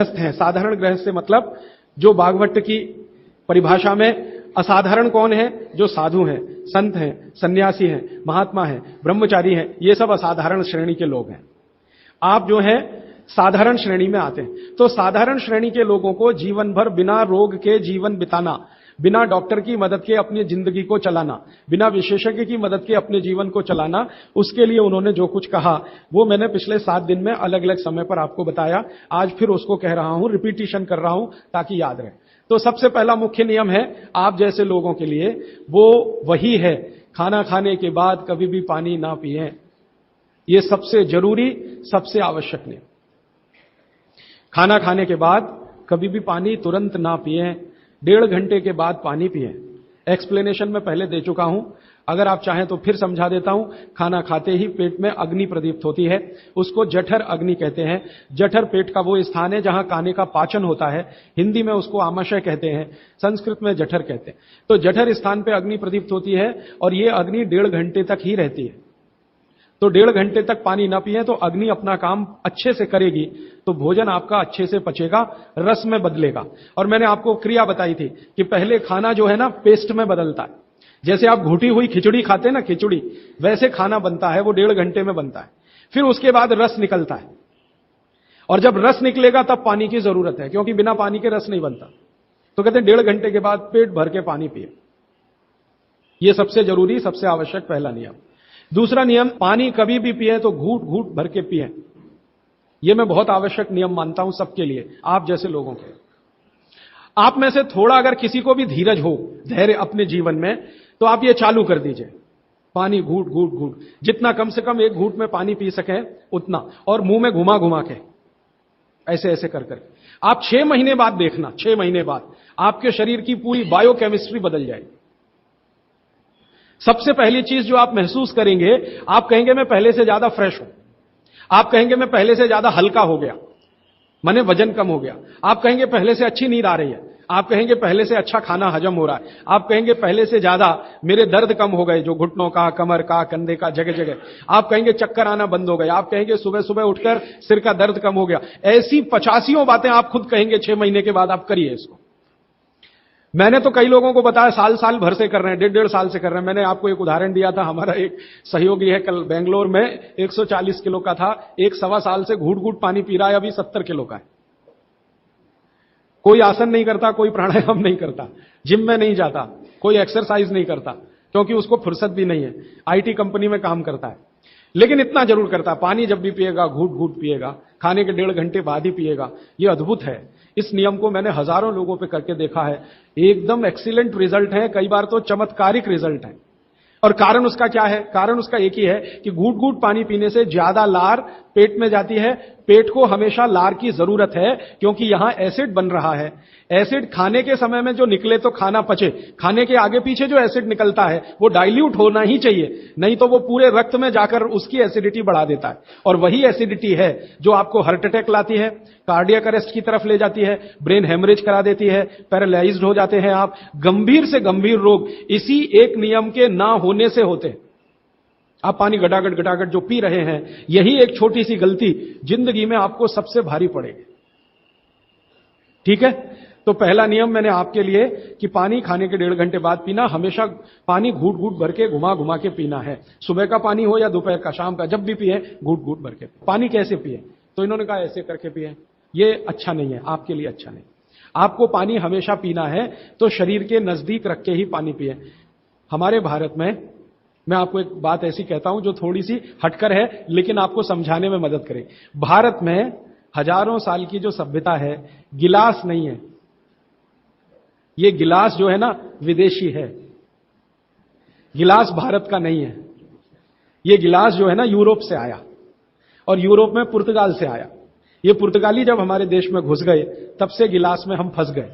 गृहस्थ हैं। साधारण गृहस्थ से मतलब जो भागवत की परिभाषा में असाधारण कौन है? जो साधु हैं, संत हैं, सन्यासी हैं, महात्मा हैं, ब्रह्मचारी हैं, ये सब असाधारण श्रेणी के लोग हैं। आप जो हैं साधारण श्रेणी में आते हैं। तो साधारण श्रेणी के लोगों को जीवन भर बिना रोग के जीवन बिताना, बिना डॉक्टर की मदद के अपनी जिंदगी को चलाना, बिना विशेषज्ञ की मदद के अपने जीवन को चलाना, उसके लिए उन्होंने जो कुछ कहा वो मैंने पिछले 7 दिन में अलग अलग समय पर आपको बताया। आज फिर उसको कह रहा हूं, रिपीटिशन कर रहा हूं ताकि याद रहे। तो सबसे पहला मुख्य नियम है आप जैसे लोगों के लिए, वो वही है, खाना खाने के बाद कभी भी पानी ना पिएं। ये सबसे जरूरी, सबसे आवश्यक नियम। खाना खाने के बाद कभी भी पानी तुरंत ना पिएं, 1.5 घंटे के बाद पानी पिएं। एक्सप्लेनेशन में पहले दे चुका हूं, अगर आप चाहें तो फिर समझा देता हूं। खाना खाते ही पेट में अग्नि प्रदीप्त होती है, उसको जठर अग्नि कहते हैं। जठर पेट का वो स्थान है जहां खाने का पाचन होता है। हिंदी में उसको आमाशय कहते हैं, संस्कृत में जठर कहते हैं। तो जठर स्थान पे अग्नि प्रदीप्त होती है और ये अग्नि 1.5 घंटे तक ही रहती है। तो 1.5 घंटे तक पानी ना पिए तो अग्नि अपना काम अच्छे से करेगी, तो भोजन आपका अच्छे से पचेगा, रस में बदलेगा। और मैंने आपको क्रिया बताई थी कि पहले खाना जो है ना पेस्ट में बदलता है। जैसे आप घुटी हुई खिचड़ी खाते हैं ना, खिचड़ी, वैसे खाना बनता है, वो 1.5 घंटे में बनता है। फिर उसके बाद रस निकलता है, और जब रस निकलेगा तब पानी की जरूरत है, क्योंकि बिना पानी के रस नहीं बनता। तो कहते हैं 1.5 घंटे के बाद पेट भर के पानी पिए। यह सबसे जरूरी, सबसे आवश्यक पहला नियम। दूसरा नियम, पानी कभी भी पिए तो घूट घूट भर के पिए। यह मैं बहुत आवश्यक नियम मानता हूं सबके लिए, आप जैसे लोगों के। आप में से थोड़ा अगर किसी को भी धीरज हो, धैर्य अपने जीवन में, तो आप ये चालू कर दीजिए, पानी घूट घूट घूट, जितना कम से कम 1 घूट में पानी पी सके उतना, और मुंह में घुमा घुमा के, ऐसे ऐसे कर करके। आप 6 महीने बाद देखना, 6 महीने बाद आपके शरीर की पूरी बायोकेमिस्ट्री बदल जाएगी। सबसे पहली चीज जो आप महसूस करेंगे, आप कहेंगे मैं पहले से ज्यादा फ्रेश हूं, आप कहेंगे मैं पहले से ज्यादा हल्का हो गया, माने वजन कम हो गया। आप कहेंगे पहले से अच्छी नींद आ रही है, आप कहेंगे पहले से अच्छा खाना हजम हो रहा है, आप कहेंगे पहले से ज्यादा मेरे दर्द कम हो गए, जो घुटनों का, कमर का, कंधे का, जगह जगह। आप कहेंगे चक्कर आना बंद हो गए, आप कहेंगे सुबह सुबह उठकर सिर का दर्द कम हो गया। ऐसी 85 बातें आप खुद कहेंगे 6 महीने के बाद। आप करिए इसको। मैंने तो कई लोगों को बताया साल साल भर से कर रहे हैं, 1.5 साल से कर रहे हैं। मैंने आपको एक उदाहरण दिया था, हमारा एक सहयोगी है, कल बेंगलोर में 140 किलो का था, 1 सवा साल से घूट घूट पानी पी रहा है, अभी 70 किलो का है। कोई आसन नहीं करता, कोई प्राणायाम नहीं करता, जिम में नहीं जाता, कोई एक्सरसाइज नहीं करता, क्योंकि उसको फुर्सत भी नहीं है, आईटी कंपनी में काम करता है। लेकिन इतना जरूर करता है, पानी जब भी पिएगा घूट घूट पिएगा, खाने के 1.5 घंटे बाद ही पिएगा। यह अद्भुत है। इस नियम को मैंने हजारों लोगों पे करके देखा है, एकदम एक्सीलेंट रिजल्ट है, कई बार तो चमत्कारिक रिजल्ट है। और कारण उसका क्या है? कारण उसका एक ही है कि घूट घूट पानी पीने से ज्यादा लार पेट में जाती है। पेट को हमेशा लार की जरूरत है, क्योंकि यहां एसिड बन रहा है। एसिड खाने के समय में जो निकले तो खाना पचे, खाने के आगे पीछे जो एसिड निकलता है वो डाइल्यूट होना ही चाहिए, नहीं तो वो पूरे रक्त में जाकर उसकी एसिडिटी बढ़ा देता है। और वही एसिडिटी है जो आपको हार्ट अटैक लाती है, कार्डियक अरेस्ट की तरफ ले जाती है, ब्रेन हेमरेज करा देती है, पैरालाइज्ड हो जाते हैं आप। गंभीर से गंभीर रोग इसी एक नियम के ना होने से होते हैं। आप पानी गटागट गटागट जो पी रहे हैं, यही एक छोटी सी गलती जिंदगी में आपको सबसे भारी पड़ेगी। ठीक है? तो पहला नियम मैंने आपके लिए कि पानी खाने के 1.5 घंटे बाद पीना, हमेशा पानी घूट घूट भर के घुमा घुमा के पीना है। सुबह का पानी हो या दोपहर का, शाम का, जब भी पिए घूट घूट भर के। पानी कैसे पिए? तो इन्होंने कहा ऐसे करके पिए। ये अच्छा नहीं है, आपके लिए अच्छा नहीं। आपको पानी हमेशा पीना है तो शरीर के नजदीक रख के ही पानी पिए। हमारे भारत में, मैं आपको एक बात ऐसी कहता हूं जो थोड़ी सी हटकर है, लेकिन आपको समझाने में मदद करे। भारत में हजारों साल की जो सभ्यता है, गिलास नहीं है। ये गिलास जो है ना विदेशी है, गिलास भारत का नहीं है। ये गिलास जो है ना यूरोप से आया, और यूरोप में पुर्तगाल से आया। ये पुर्तगाली जब हमारे देश में घुस गए, तब से गिलास में हम फंस गए।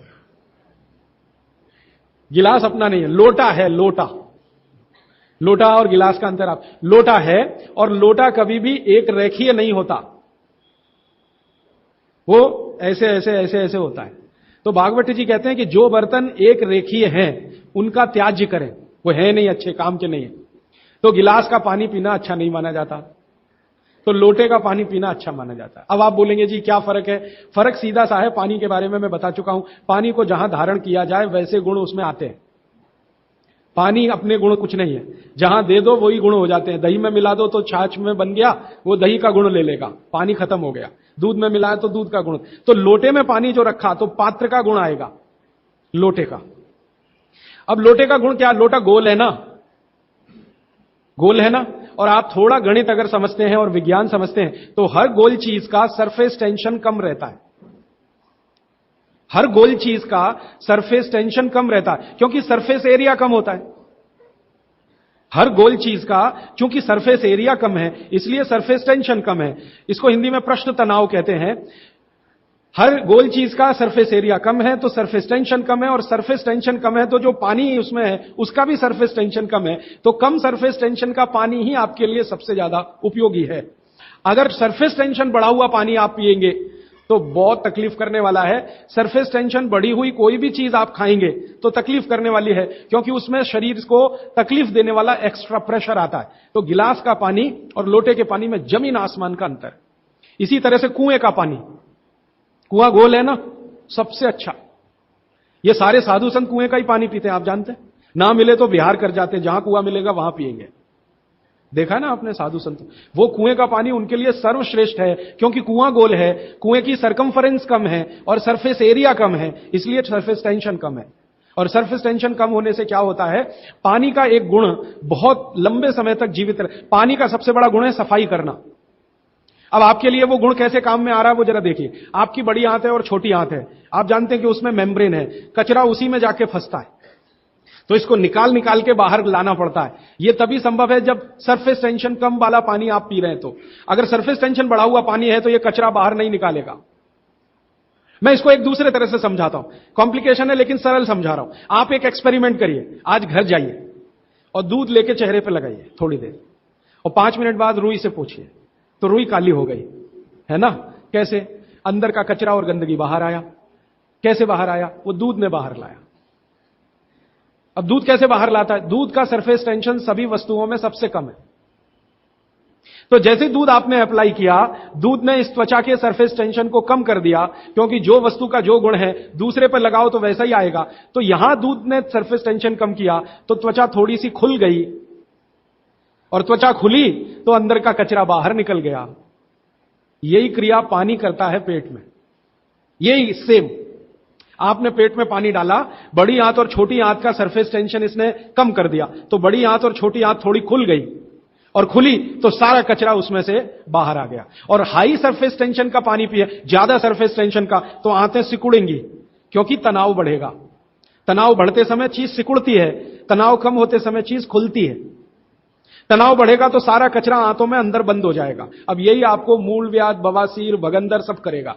गिलास अपना नहीं है, लोटा है, लोटा। लोटा और गिलास का अंतर आप, लोटा है और लोटा कभी भी एक रेखीय नहीं होता, वो ऐसे ऐसे ऐसे ऐसे होता है। तो भागवत जी कहते हैं कि जो बर्तन एक रेखीय हैं उनका त्याज्य करें, वो है नहीं अच्छे, काम के नहीं है। तो गिलास का पानी पीना अच्छा नहीं माना जाता। तो लोटे का पानी पीना अच्छा माना जाता है। अब आप बोलेंगे जी क्या फर्क है? फर्क सीधा सा है, पानी के बारे में मैं बता चुका हूं। पानी को जहां धारण किया जाए वैसे गुण उसमें आते हैं। पानी अपने गुण कुछ नहीं है, जहां दे दो वही गुण हो जाते हैं। दही में मिला दो तो छाछ में बन गया, वो दही का गुण ले लेगा, पानी खत्म हो गया। दूध में मिलाया तो दूध का गुण। तो लोटे में पानी जो रखा तो पात्र का गुण आएगा लोटे का। अब लोटे का गुण क्या? लोटा गोल है ना, गोल है ना। और आप थोड़ा गणित अगर समझते हैं और विज्ञान समझते हैं तो हर गोल चीज का सरफेस टेंशन कम रहता है। हर गोल चीज का सरफेस टेंशन कम रहता है क्योंकि सरफेस एरिया कम होता है। हर गोल चीज का चूंकि सरफेस एरिया कम है इसलिए सरफेस टेंशन कम है। इसको हिंदी में पृष्ठ तनाव कहते हैं। हर गोल चीज का सरफेस एरिया कम है तो सरफेस टेंशन कम है, और सरफेस टेंशन कम है तो जो पानी उसमें है उसका भी सरफेस टेंशन कम है। तो कम सरफेस टेंशन का पानी ही आपके लिए सबसे ज्यादा उपयोगी है। अगर सरफेस टेंशन बढ़ा हुआ पानी आप पिएंगे तो बहुत तकलीफ करने वाला है। सरफेस टेंशन बढ़ी हुई कोई भी चीज आप खाएंगे तो तकलीफ करने वाली है, क्योंकि उसमें शरीर को तकलीफ देने वाला एक्स्ट्रा प्रेशर आता है। तो गिलास का पानी और लोटे के पानी में जमीन आसमान का अंतर। इसी तरह से कुएं का पानी, कुआं गोल है ना, सबसे अच्छा। ये सारे साधु संत कुएं का ही पानी पीते हैं, आप जानते हैं। ना मिले तो बिहार कर जाते हैं, जहां कुआं मिलेगा वहां पिएंगे। देखा है ना आपने साधु संत, वो कुएं का पानी उनके लिए सर्वश्रेष्ठ है, क्योंकि कुआं गोल है, कुएं की सरकमफरेंस कम है और सरफेस एरिया कम है, इसलिए सरफेस टेंशन कम है। और सरफेस टेंशन कम होने से क्या होता है, पानी का एक गुण बहुत लंबे समय तक जीवित रहे। पानी का सबसे बड़ा गुण है सफाई करना। अब आपके लिए वो गुण कैसे काम में आ रहा है वो जरा देखिए। आपकी बड़ी आंत है और छोटी आंत है, आप जानते हैं कि उसमें मेम्ब्रेन है, कचरा उसी में जाके फंसता है, तो इसको निकाल निकाल के बाहर लाना पड़ता है। ये तभी संभव है जब सरफेस टेंशन कम वाला पानी आप पी रहे हैं। तो अगर सरफेस टेंशन बढ़ा हुआ पानी है तो ये कचरा बाहर नहीं निकालेगा। मैं इसको एक दूसरे तरह से समझाता हूं, कॉम्प्लिकेशन है लेकिन सरल समझा रहा हूं। आप एक एक्सपेरिमेंट करिए, आज घर जाइए और दूध लेके चेहरे पे लगाइए थोड़ी देर, और 5 मिनट बाद रुई से पूछिए तो रुई काली हो गई है ना। कैसे? अंदर का कचरा और गंदगी बाहर आया। कैसे बाहर आया? वो दूध ने बाहर लाया। अब दूध कैसे बाहर लाता है? दूध का सरफेस टेंशन सभी वस्तुओं में सबसे कम है। तो जैसे दूध आपने अप्लाई किया, दूध ने इस त्वचा के सरफेस टेंशन को कम कर दिया, क्योंकि जो वस्तु का जो गुण है दूसरे पर लगाओ तो वैसा ही आएगा। तो यहां दूध ने सरफेस टेंशन कम किया तो त्वचा थोड़ी सी खुल गई, और त्वचा खुली तो अंदर का कचरा बाहर निकल गया। यही क्रिया पानी करता है पेट में। यही सेम, आपने पेट में पानी डाला, बड़ी आंत और छोटी आंत का सरफेस टेंशन इसने कम कर दिया, तो बड़ी आंत और छोटी आंत थोड़ी खुल गई, और खुली तो सारा कचरा उसमें से बाहर आ गया। और हाई सरफेस टेंशन का पानी पिए, ज्यादा सरफेस टेंशन का, तो आंतें सिकुड़ेंगी, क्योंकि तनाव बढ़ेगा। तनाव बढ़ते समय चीज सिकुड़ती है, तनाव कम होते समय चीज खुलती है। तनाव बढ़ेगा तो सारा कचरा आंतों में अंदर बंद हो जाएगा। अब यही आपको मूलव्याध, बवासीर, भगंदर सब करेगा।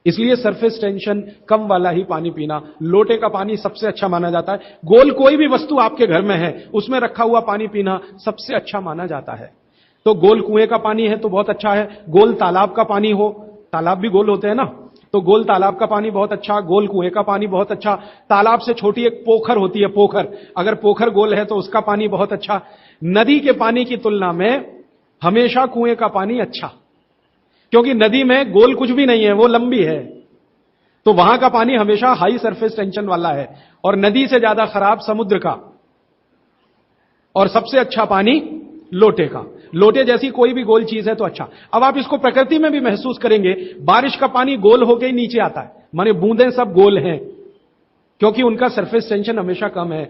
इसलिए सरफेस टेंशन कम वाला ही पानी पीना, लोटे का पानी सबसे अच्छा माना जाता है। गोल कोई भी वस्तु आपके घर में है उसमें रखा हुआ पानी पीना सबसे अच्छा माना जाता है। तो गोल कुएं का पानी है तो बहुत अच्छा है। गोल तालाब का पानी हो, तालाब भी गोल होते हैं ना, तो गोल तालाब का पानी बहुत अच्छा, गोल कुएं का पानी बहुत अच्छा। तालाब से छोटी एक पोखर होती है, पोखर, अगर पोखर गोल है तो उसका पानी बहुत अच्छा। नदी के पानी की तुलना में हमेशा कुएं का पानी अच्छा, क्योंकि नदी में गोल कुछ भी नहीं है, वो लंबी है, तो वहां का पानी हमेशा हाई सरफेस टेंशन वाला है। और नदी से ज्यादा खराब समुद्र का, और सबसे अच्छा पानी लोटे का। लोटे जैसी कोई भी गोल चीज है तो अच्छा। अब आप इसको प्रकृति में भी महसूस करेंगे, बारिश का पानी गोल होकर ही नीचे आता है, माने बूंदें सब गोल हैं, क्योंकि उनका सरफेस टेंशन हमेशा कम है।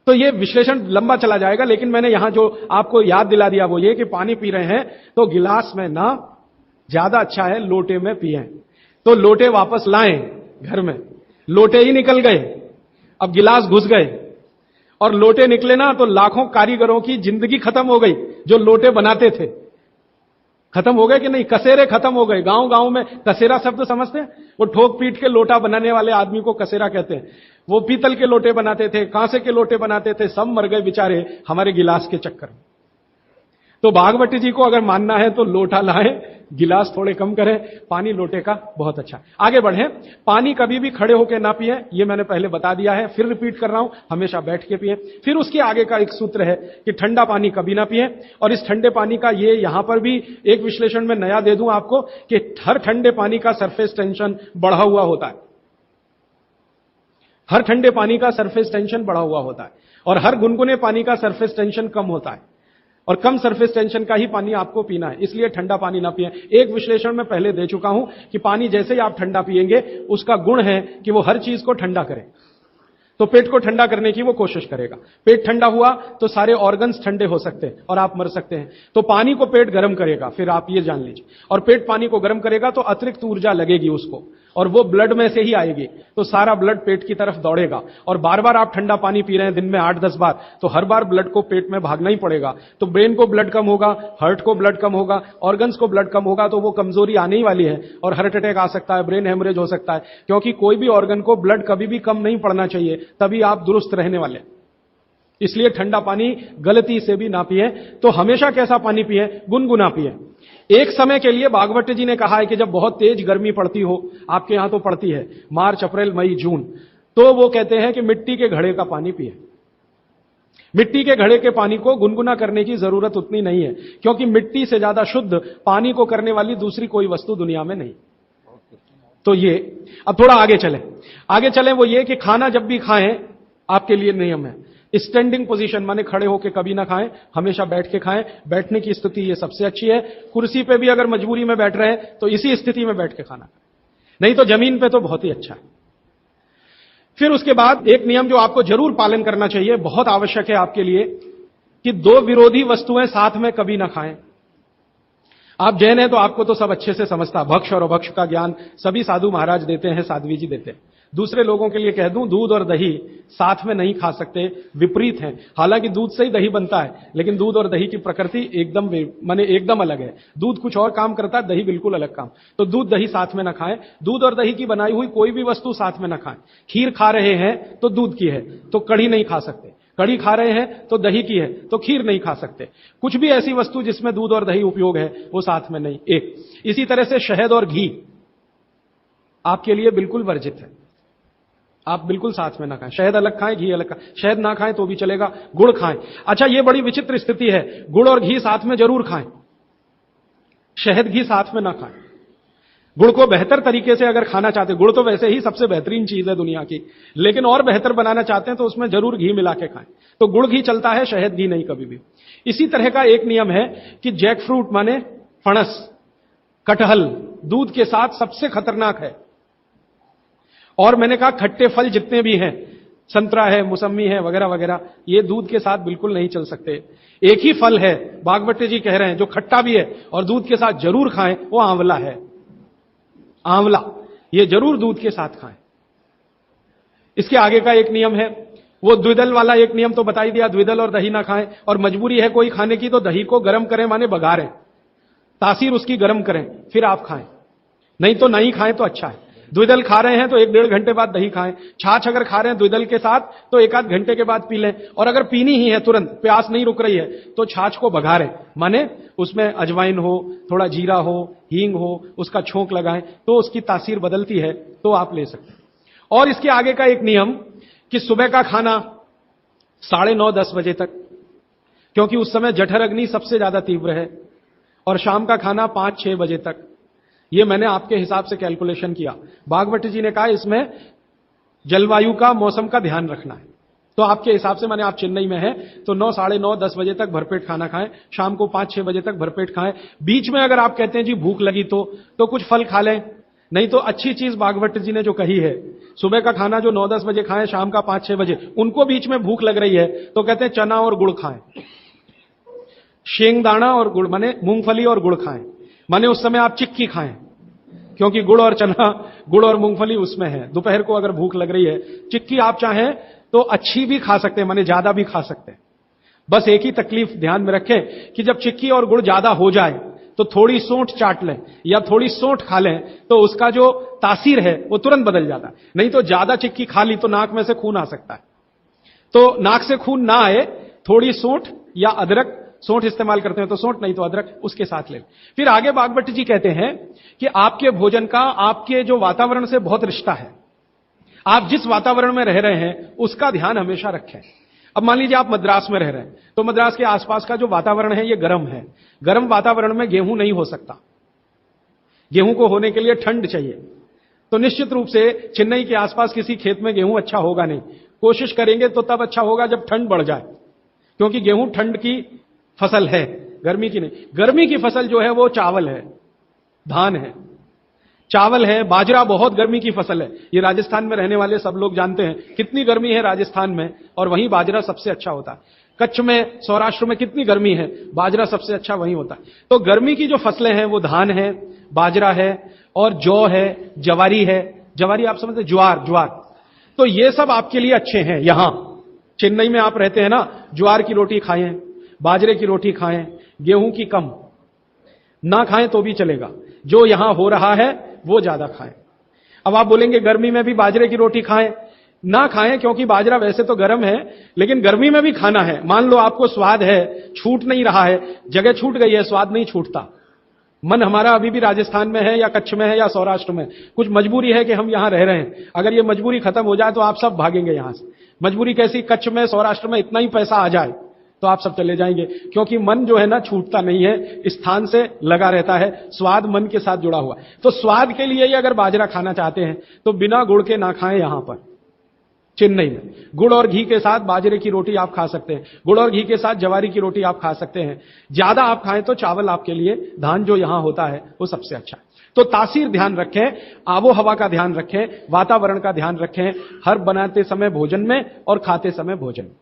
तो ये विश्लेषण लंबा चला जाएगा, लेकिन मैंने यहां जो आपको याद दिला दिया वो ये कि पानी पी रहे हैं तो गिलास में ना, ज्यादा अच्छा है लोटे में पिएं। तो लोटे वापस लाएं घर में, लोटे ही निकल गए, अब गिलास घुस गए, और लोटे निकले ना तो लाखों कारीगरों की जिंदगी खत्म हो गई जो लोटे बनाते थे। खत्म हो गए कि नहीं? कसेरे खत्म हो गए। गांव गांव में कसेरा शब्द समझते हैं? वो ठोक पीट के लोटा बनाने वाले आदमी को कसेरा कहते हैं। वो पीतल के लोटे बनाते थे, कांसे के लोटे बनाते थे, सब मर गए बेचारे हमारे गिलास के चक्कर में। तो भागवत जी को अगर मानना है तो लोटा लाएं, गिलास थोड़े कम करें, पानी लोटे का बहुत अच्छा। आगे बढ़ें। पानी कभी भी खड़े होकर ना पिए, ये मैंने पहले बता दिया है, फिर रिपीट कर रहा हूं, हमेशा बैठ के पिए। फिर उसके आगे का एक सूत्र है कि ठंडा पानी कभी ना पिए। और इस ठंडे पानी का ये यहां पर भी एक विश्लेषण में नया दे दूं आपको कि हर ठंडे पानी का सरफेस टेंशन बढ़ा हुआ होता है। हर ठंडे पानी का सरफेस टेंशन बढ़ा हुआ होता है और हर गुनगुने पानी का सरफेस टेंशन कम होता है, और कम सरफेस टेंशन का ही पानी आपको पीना है, इसलिए ठंडा पानी ना पिए। एक विश्लेषण में पहले दे चुका हूं कि पानी जैसे ही आप ठंडा पिएंगे उसका गुण है कि वो हर चीज को ठंडा करे। तो पेट को ठंडा करने की वो कोशिश करेगा। पेट ठंडा हुआ तो सारे ऑर्गन्स ठंडे हो सकते हैं और आप मर सकते हैं। तो पानी को पेट गर्म करेगा, फिर आप ये जान लीजिए, और पेट पानी को गर्म करेगा तो अतिरिक्त ऊर्जा लगेगी उसको, और वो ब्लड में से ही आएगी, तो सारा ब्लड पेट की तरफ दौड़ेगा। और बार बार आप ठंडा पानी पी रहे हैं दिन में 8-10 बार, तो हर बार ब्लड को पेट में भागना ही पड़ेगा। तो ब्रेन को ब्लड कम होगा, हार्ट को ब्लड कम होगा, ऑर्गन्स को ब्लड कम होगा, तो वो कमजोरी आने ही वाली है और हार्ट अटैक आ सकता है, ब्रेन हेमरेज हो सकता है। क्योंकि कोई भी ऑर्गन को ब्लड कभी भी कम नहीं पड़ना चाहिए, तभी आप दुरुस्त रहने वाले। इसलिए ठंडा पानी गलती से भी ना पिए। तो हमेशा कैसा पानी पिए? गुनगुना पिए। एक समय के लिए भागवत जी ने कहा है कि जब बहुत तेज गर्मी पड़ती हो, आपके यहां तो पड़ती है, मार्च, अप्रैल, मई, जून, तो वो कहते हैं कि मिट्टी के घड़े का पानी पिए। मिट्टी के घड़े के पानी को गुनगुना करने की जरूरत उतनी नहीं है, क्योंकि मिट्टी से ज्यादा शुद्ध पानी को करने वाली दूसरी कोई वस्तु दुनिया में नहीं। तो ये अब थोड़ा आगे चलें वो ये कि खाना जब भी खाएं, आपके लिए नियम है स्टैंडिंग पोजीशन, माने खड़े होकर कभी ना खाएं, हमेशा बैठ के खाएं। बैठने की स्थिति ये सबसे अच्छी है। कुर्सी पे भी अगर मजबूरी में बैठ रहे हैं तो इसी स्थिति में बैठ के खाना खाएं, नहीं तो जमीन पे तो बहुत ही अच्छा है। फिर उसके बाद एक नियम जो आपको जरूर पालन करना चाहिए, बहुत आवश्यक है आपके लिए, कि दो विरोधी वस्तुएं साथ में कभी ना खाएं। आप जैन हैं तो आपको तो सब अच्छे से समझता, भक्ष और अभक्ष का ज्ञान सभी साधु महाराज देते हैं, साध्वी जी देते हैं। दूसरे लोगों के लिए कह दूं, दूध और दही साथ में नहीं खा सकते, विपरीत हैं। हालांकि दूध से ही दही बनता है, लेकिन दूध और दही की प्रकृति एकदम अलग है। दूध कुछ और काम करता है, दही बिल्कुल अलग काम। तो दूध दही साथ में ना खाएं। दूध और दही की बनाई हुई कोई भी वस्तु साथ में ना खाएं। खीर खा रहे हैं तो दूध की है, तो कढ़ी नहीं खा सकते। कढ़ी खा रहे हैं तो दही की है, तो खीर नहीं खा सकते। कुछ भी ऐसी वस्तु जिसमें दूध और दही उपयोग है, वो साथ में नहीं। एक इसी तरह से शहद और घी आपके लिए बिल्कुल वर्जित है, आप बिल्कुल साथ में ना खाएं। शहद अलग खाएं, घी अलग खाएं। शहद ना खाएं तो भी चलेगा, गुड़ खाएं। अच्छा, ये बड़ी विचित्र स्थिति है, गुड़ और घी साथ में जरूर खाएं, शहद घी साथ में ना खाएं। गुड़ को बेहतर तरीके से अगर खाना चाहते, गुड़ तो वैसे ही सबसे बेहतरीन चीज है दुनिया की, लेकिन और बेहतर बनाना चाहते हैं तो उसमें जरूर घी मिला के खाएं। तो गुड़ घी चलता है, शहद घी नहीं कभी भी। इसी तरह का एक नियम है कि जैक फ्रूट माने फणस, कटहल दूध के साथ सबसे खतरनाक है। और मैंने कहा खट्टे फल जितने भी हैं, संतरा है, मौसमी है, वगैरह वगैरह, ये दूध के साथ बिल्कुल नहीं चल सकते। एक ही फल है, भागवत जी कह रहे हैं, जो खट्टा भी है और दूध के साथ जरूर खाएं, वो आंवला है। आंवला ये जरूर दूध के साथ खाएं। इसके आगे का एक नियम है, वो द्विदल वाला एक नियम तो बता ही दिया, द्विदल और दही ना खाएं। और मजबूरी है कोई खाने की तो दही को गर्म करें, माने बघारें, तासीर उसकी गर्म करें, फिर आप खाएं, नहीं तो नहीं खाएं तो अच्छा है। द्विदल खा रहे हैं तो 1-1.5 घंटे बाद दही खाएं। छाछ अगर खा रहे हैं द्विदल के साथ तो 1-8 घंटे के बाद पी लें। और अगर पीनी ही है तुरंत, प्यास नहीं रुक रही है, तो छाछ को बघारें, माने उसमें अजवाइन हो, थोड़ा जीरा हो, हींग हो, उसका छोंक लगाएं तो उसकी तासीर बदलती है, तो आप ले सकते हैं। और इसके आगे का एक नियम कि सुबह का खाना 9:30-10 बजे तक, क्योंकि उस समय जठर अग्नि सबसे ज्यादा तीव्र है, और शाम का खाना 5-6 बजे तक। ये मैंने आपके हिसाब से कैलकुलेशन किया। भागवत जी ने कहा इसमें जलवायु का, मौसम का ध्यान रखना है। तो आपके हिसाब से, माने आप चेन्नई में हैं तो 9, 9:30, 10 बजे तक भरपेट खाना खाएं, शाम को 5-6 बजे तक भरपेट खाएं। बीच में अगर आप कहते हैं जी भूख लगी तो कुछ फल खा लें, नहीं तो अच्छी चीज भागवत जी ने जो कही है, सुबह का खाना जो 9-10 बजे खाएं, शाम का 5-6 बजे, उनको बीच में भूख लग रही है तो कहते हैं चना और गुड़ खाएं, शेंगदाना और गुड़, माने मूंगफली और गुड़ खाएं, माने उस समय आप चिक्की खाएं, क्योंकि गुड़ और चना, गुड़ और मूंगफली उसमें है। दोपहर को अगर भूख लग रही है, चिक्की आप चाहें तो अच्छी भी खा सकते हैं, माने ज्यादा भी खा सकते हैं। बस एक ही तकलीफ ध्यान में रखें कि जब चिक्की और गुड़ ज्यादा हो जाए तो थोड़ी सोंठ चाट लें या थोड़ी सोंठ खा लें, तो उसका जो तासीर है वो तुरंत बदल जाता है। नहीं तो ज्यादा चिक्की खा ली तो नाक में से खून आ सकता है। तो नाक से खून ना आए, थोड़ी सोंठ या अदरक सोंठ इस्तेमाल करते हैं तो सोंठ, नहीं तो अदरक उसके साथ ले। फिर आगे बागभट्ट जी कहते हैं कि आपके भोजन का आपके जो वातावरण से बहुत रिश्ता है। आप जिस वातावरण में रह रहे हैं उसका ध्यान हमेशा रखें। अब मान लीजिए आप मद्रास में रह रहे हैं, तो मद्रास के आसपास का जो वातावरण है ये गर्म है। गर्म वातावरण में गेहूं नहीं हो सकता। गेहूं को होने के लिए ठंड चाहिए। तो निश्चित रूप से चेन्नई के आसपास किसी खेत में गेहूं अच्छा होगा नहीं। कोशिश करेंगे तो तब अच्छा होगा जब ठंड बढ़ जाए, क्योंकि गेहूं ठंड की फसल है, गर्मी की नहीं। गर्मी की फसल जो है वो चावल है, धान है, चावल है, बाजरा बहुत गर्मी की फसल है। ये राजस्थान में रहने वाले सब लोग जानते हैं कितनी गर्मी है राजस्थान में, और वहीं बाजरा सबसे अच्छा होता है। कच्छ में, सौराष्ट्र में कितनी गर्मी है, बाजरा सबसे अच्छा वहीं होता है। तो गर्मी की जो फसलें हैं वो धान है, बाजरा है, और जौ है, जवारी है। जवारी आप समझते, ज्वार, ज्वार। तो ये सब आपके लिए अच्छे हैं। यहां चेन्नई में आप रहते हैं ना, ज्वार की रोटी खाएं, बाजरे की रोटी खाएं, गेहूं की कम ना खाएं तो भी चलेगा। जो यहां हो रहा है वो ज्यादा खाएं। अब आप बोलेंगे गर्मी में भी बाजरे की रोटी खाएं, ना खाएं, क्योंकि बाजरा वैसे तो गर्म है, लेकिन गर्मी में भी खाना है। मान लो आपको स्वाद है, छूट नहीं रहा है, जगह छूट गई है, स्वाद नहीं छूटता। मन हमारा अभी भी राजस्थान में है, या कच्छ में है, या सौराष्ट्र में। कुछ मजबूरी है कि हम यहां रह रहे हैं। अगर ये मजबूरी खत्म हो जाए तो आप सब भागेंगे यहां से। मजबूरी कैसी, कच्छ में, सौराष्ट्र में इतना ही पैसा आ जाए तो आप सब चले जाएंगे, क्योंकि मन जो है ना छूटता नहीं है, स्थान से लगा रहता है। स्वाद मन के साथ जुड़ा हुआ। तो स्वाद के लिए ही अगर बाजरा खाना चाहते हैं तो बिना गुड़ के ना खाएं। यहां पर चेन्नई में गुड़ और घी के साथ बाजरे की रोटी आप खा सकते हैं, गुड़ और घी के साथ जवारी की रोटी आप खा सकते हैं। ज्यादा आप खाएं तो चावल आपके लिए, धान जो यहां होता है वो सबसे अच्छा है। तो तासीर ध्यान रखें, आबो हवा का ध्यान रखें, वातावरण का ध्यान रखें, हर बनाते समय भोजन में और खाते समय भोजन में।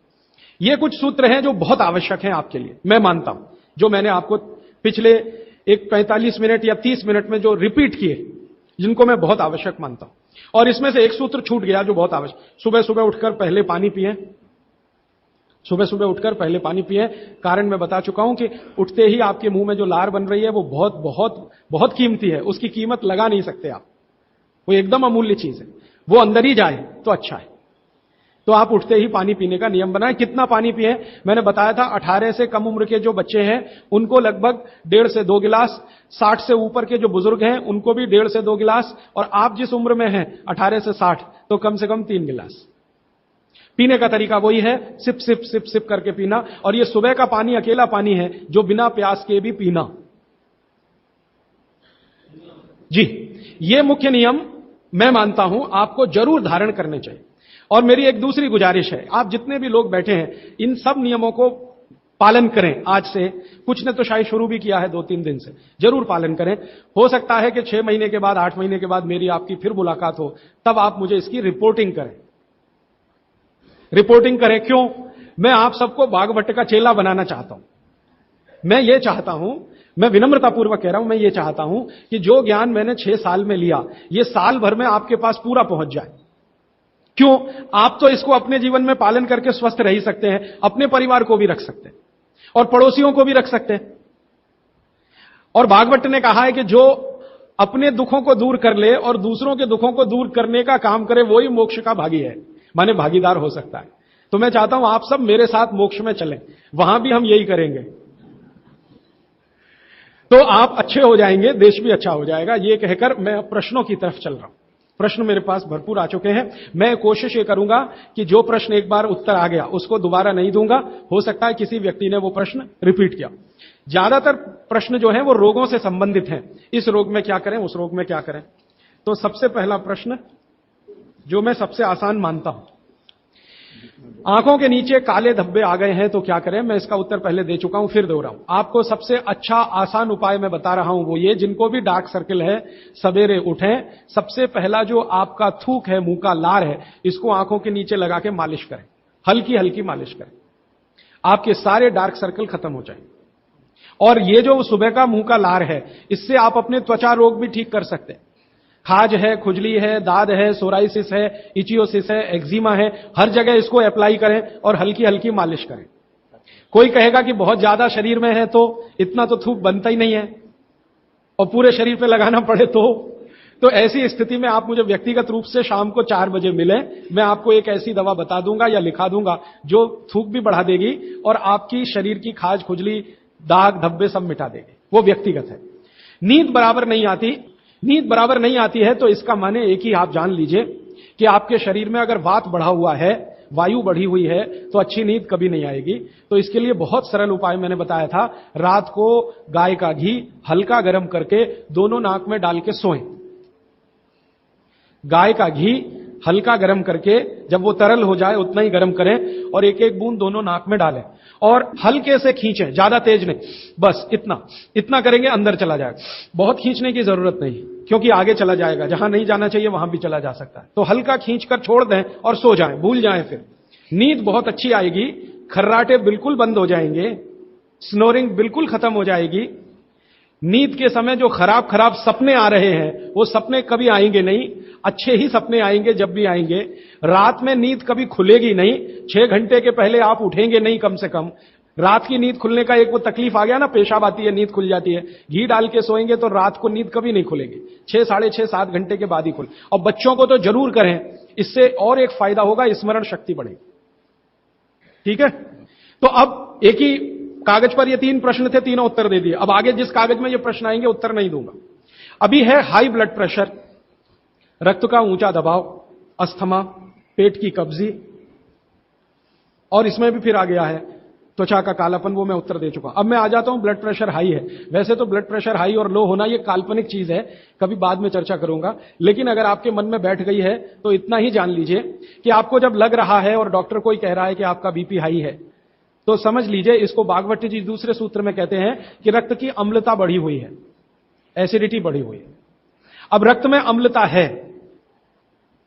ये कुछ सूत्र हैं जो बहुत आवश्यक हैं आपके लिए, मैं मानता हूं। जो मैंने आपको पिछले एक 45 मिनट या 30 मिनट में जो रिपीट किए, जिनको मैं बहुत आवश्यक मानता हूं। और इसमें से एक सूत्र छूट गया जो बहुत आवश्यक, सुबह सुबह उठकर पहले पानी पिएं। सुबह सुबह उठकर पहले पानी पिएं। कारण मैं बता चुका हूं कि उठते ही आपके मुंह में जो लार बन रही है वो बहुत बहुत बहुत कीमती है। उसकी कीमत लगा नहीं सकते आप, वो एकदम अमूल्य चीज है। वो अंदर ही जाए तो अच्छा है। तो आप उठते ही पानी पीने का नियम बनाएं। कितना पानी पिए, मैंने बताया था 18 से कम उम्र के जो बच्चे हैं उनको लगभग 1.5 से 2 गिलास, 60 से ऊपर के जो बुजुर्ग हैं उनको भी 1.5 से 2 गिलास, और आप जिस उम्र में हैं 18 से 60 तो कम से कम 3 गिलास। पीने का तरीका वही है, सिप सिप सिप सिप करके पीना। और ये सुबह का पानी अकेला पानी है जो बिना प्यास के भी पीना। जी, ये मुख्य नियम मैं मानता हूं आपको जरूर धारण करने चाहिए। और मेरी एक दूसरी गुजारिश है, आप जितने भी लोग बैठे हैं इन सब नियमों को पालन करें। आज से कुछ ने तो शायद शुरू भी किया है 2-3 दिन से, जरूर पालन करें। हो सकता है कि 6 महीने के बाद, 8 महीने के बाद मेरी आपकी फिर मुलाकात हो, तब आप मुझे इसकी रिपोर्टिंग करें। रिपोर्टिंग करें क्यों? मैं आप सबको बागभट्ट का चेला बनाना चाहता हूं। मैं ये चाहता हूं, मैं विनम्रतापूर्वक कह रहा हूं, मैं ये चाहता हूं कि जो ज्ञान मैंने 6 साल में लिया, ये साल भर में आपके पास पूरा पहुंच जाए। क्यों? आप तो इसको अपने जीवन में पालन करके स्वस्थ रह ही सकते हैं, अपने परिवार को भी रख सकते हैं और पड़ोसियों को भी रख सकते हैं। और भागवत ने कहा है कि जो अपने दुखों को दूर कर ले और दूसरों के दुखों को दूर करने का काम करे, वही मोक्ष का भागी है, माने भागीदार हो सकता है। तो मैं चाहता हूं आप सब मेरे साथ मोक्ष में चलें, वहां भी हम यही करेंगे। तो आप अच्छे हो जाएंगे, देश भी अच्छा हो जाएगा। ये कहकर मैं प्रश्नों की तरफ चल रहा हूं। प्रश्न मेरे पास भरपूर आ चुके हैं। मैं कोशिश ये करूंगा कि जो प्रश्न एक बार उत्तर आ गया उसको दोबारा नहीं दूंगा। हो सकता है किसी व्यक्ति ने वो प्रश्न रिपीट किया। ज्यादातर प्रश्न जो है वो रोगों से संबंधित हैं। इस रोग में क्या करें, उस रोग में क्या करें। तो सबसे पहला प्रश्न जो मैं सबसे आसान मानता हूं, आंखों के नीचे काले धब्बे आ गए हैं तो क्या करें। मैं इसका उत्तर पहले दे चुका हूं, फिर दे रहा हूं। आपको सबसे अच्छा आसान उपाय मैं बता रहा हूं, वो ये, जिनको भी डार्क सर्किल है सवेरे उठें, सबसे पहला जो आपका थूक है, मुंह का लार है, इसको आंखों के नीचे लगा के मालिश करें, हल्की हल्की मालिश करें। आपके सारे डार्क सर्कल खत्म हो जाएंगे। और ये जो सुबह का मुंह का लार है, इससे आप अपने त्वचा रोग भी ठीक कर सकते हैं। खाज है, खुजली है, दाद है, सोराइसिस है, इचियोसिस है, एक्जिमा है, हर जगह इसको अप्लाई करें और हल्की हल्की मालिश करें। कोई कहेगा कि बहुत ज्यादा शरीर में है तो इतना तो थूक बनता ही नहीं है, और पूरे शरीर पे लगाना पड़े तो ऐसी स्थिति में आप मुझे व्यक्तिगत रूप से शाम को 4 बजे मिलें, मैं आपको एक ऐसी दवा बता दूंगा या लिखा दूंगा जो थूक भी बढ़ा देगी और आपकी शरीर की खाज खुजली, दाग धब्बे सब मिटा देगी। वो व्यक्तिगत है। नींद बराबर नहीं आती, नींद बराबर नहीं आती है तो इसका माने एक ही आप जान लीजिए कि आपके शरीर में अगर वात बढ़ा हुआ है, वायु बढ़ी हुई है, तो अच्छी नींद कभी नहीं आएगी। तो इसके लिए बहुत सरल उपाय मैंने बताया था, रात को गाय का घी हल्का गर्म करके दोनों नाक में डाल के सोएं। गाय का घी हल्का गर्म करके, जब वो तरल हो जाए उतना ही गर्म करें और एक एक बूंद दोनों नाक में डालें और हल्के से खींचें, ज्यादा तेज नहीं, बस इतना करेंगे अंदर चला जाएगा। बहुत खींचने की जरूरत नहीं, क्योंकि आगे चला जाएगा, जहां नहीं जाना चाहिए वहां भी चला जा सकता है। तो हल्का खींचकर छोड़ दें और सो जाएं, भूल जाएं। फिर नींद बहुत अच्छी आएगी, खर्राटे बिल्कुल बंद हो जाएंगे, स्नोरिंग बिल्कुल खत्म हो जाएगी। नींद के समय जो खराब खराब सपने आ रहे हैं वो सपने कभी आएंगे नहीं, अच्छे ही सपने आएंगे। जब भी आएंगे, रात में नींद कभी खुलेगी नहीं, 6 घंटे के पहले आप उठेंगे नहीं। कम से कम रात की नींद खुलने का एक वो तकलीफ आ गया ना, पेशाब आती है, नींद खुल जाती है। घी डाल के सोएंगे तो रात को नींद कभी नहीं खुलेगी, 6, साढ़े 6, 7 घंटे के बाद ही खुले। और बच्चों को तो जरूर करें, इससे और एक फायदा होगा, स्मरण शक्ति बढ़ेगी। ठीक है, तो अब एक ही कागज पर ये 3 प्रश्न थे, तीनों उत्तर दे दिए। अब आगे जिस कागज में ये प्रश्न आएंगे उत्तर नहीं दूंगा। अभी है हाई ब्लड प्रेशर, रक्त का ऊंचा दबाव, अस्थमा, पेट की कब्जी, और इसमें भी फिर आ गया है त्वचा का कालापन, वो मैं उत्तर दे चुका। अब मैं आ जाता हूं, ब्लड प्रेशर हाई है। वैसे तो ब्लड प्रेशर हाई और लो होना ये काल्पनिक चीज है, कभी बाद में चर्चा करूंगा, लेकिन अगर आपके मन में बैठ गई है तो इतना ही जान लीजिए कि आपको जब लग रहा है और डॉक्टर कोई कह रहा है कि आपका बीपी हाई है, तो समझ लीजिए, इसको भागवत जी दूसरे सूत्र में कहते हैं कि रक्त की अम्लता बढ़ी हुई है, एसिडिटी बढ़ी हुई है। अब रक्त में अम्लता है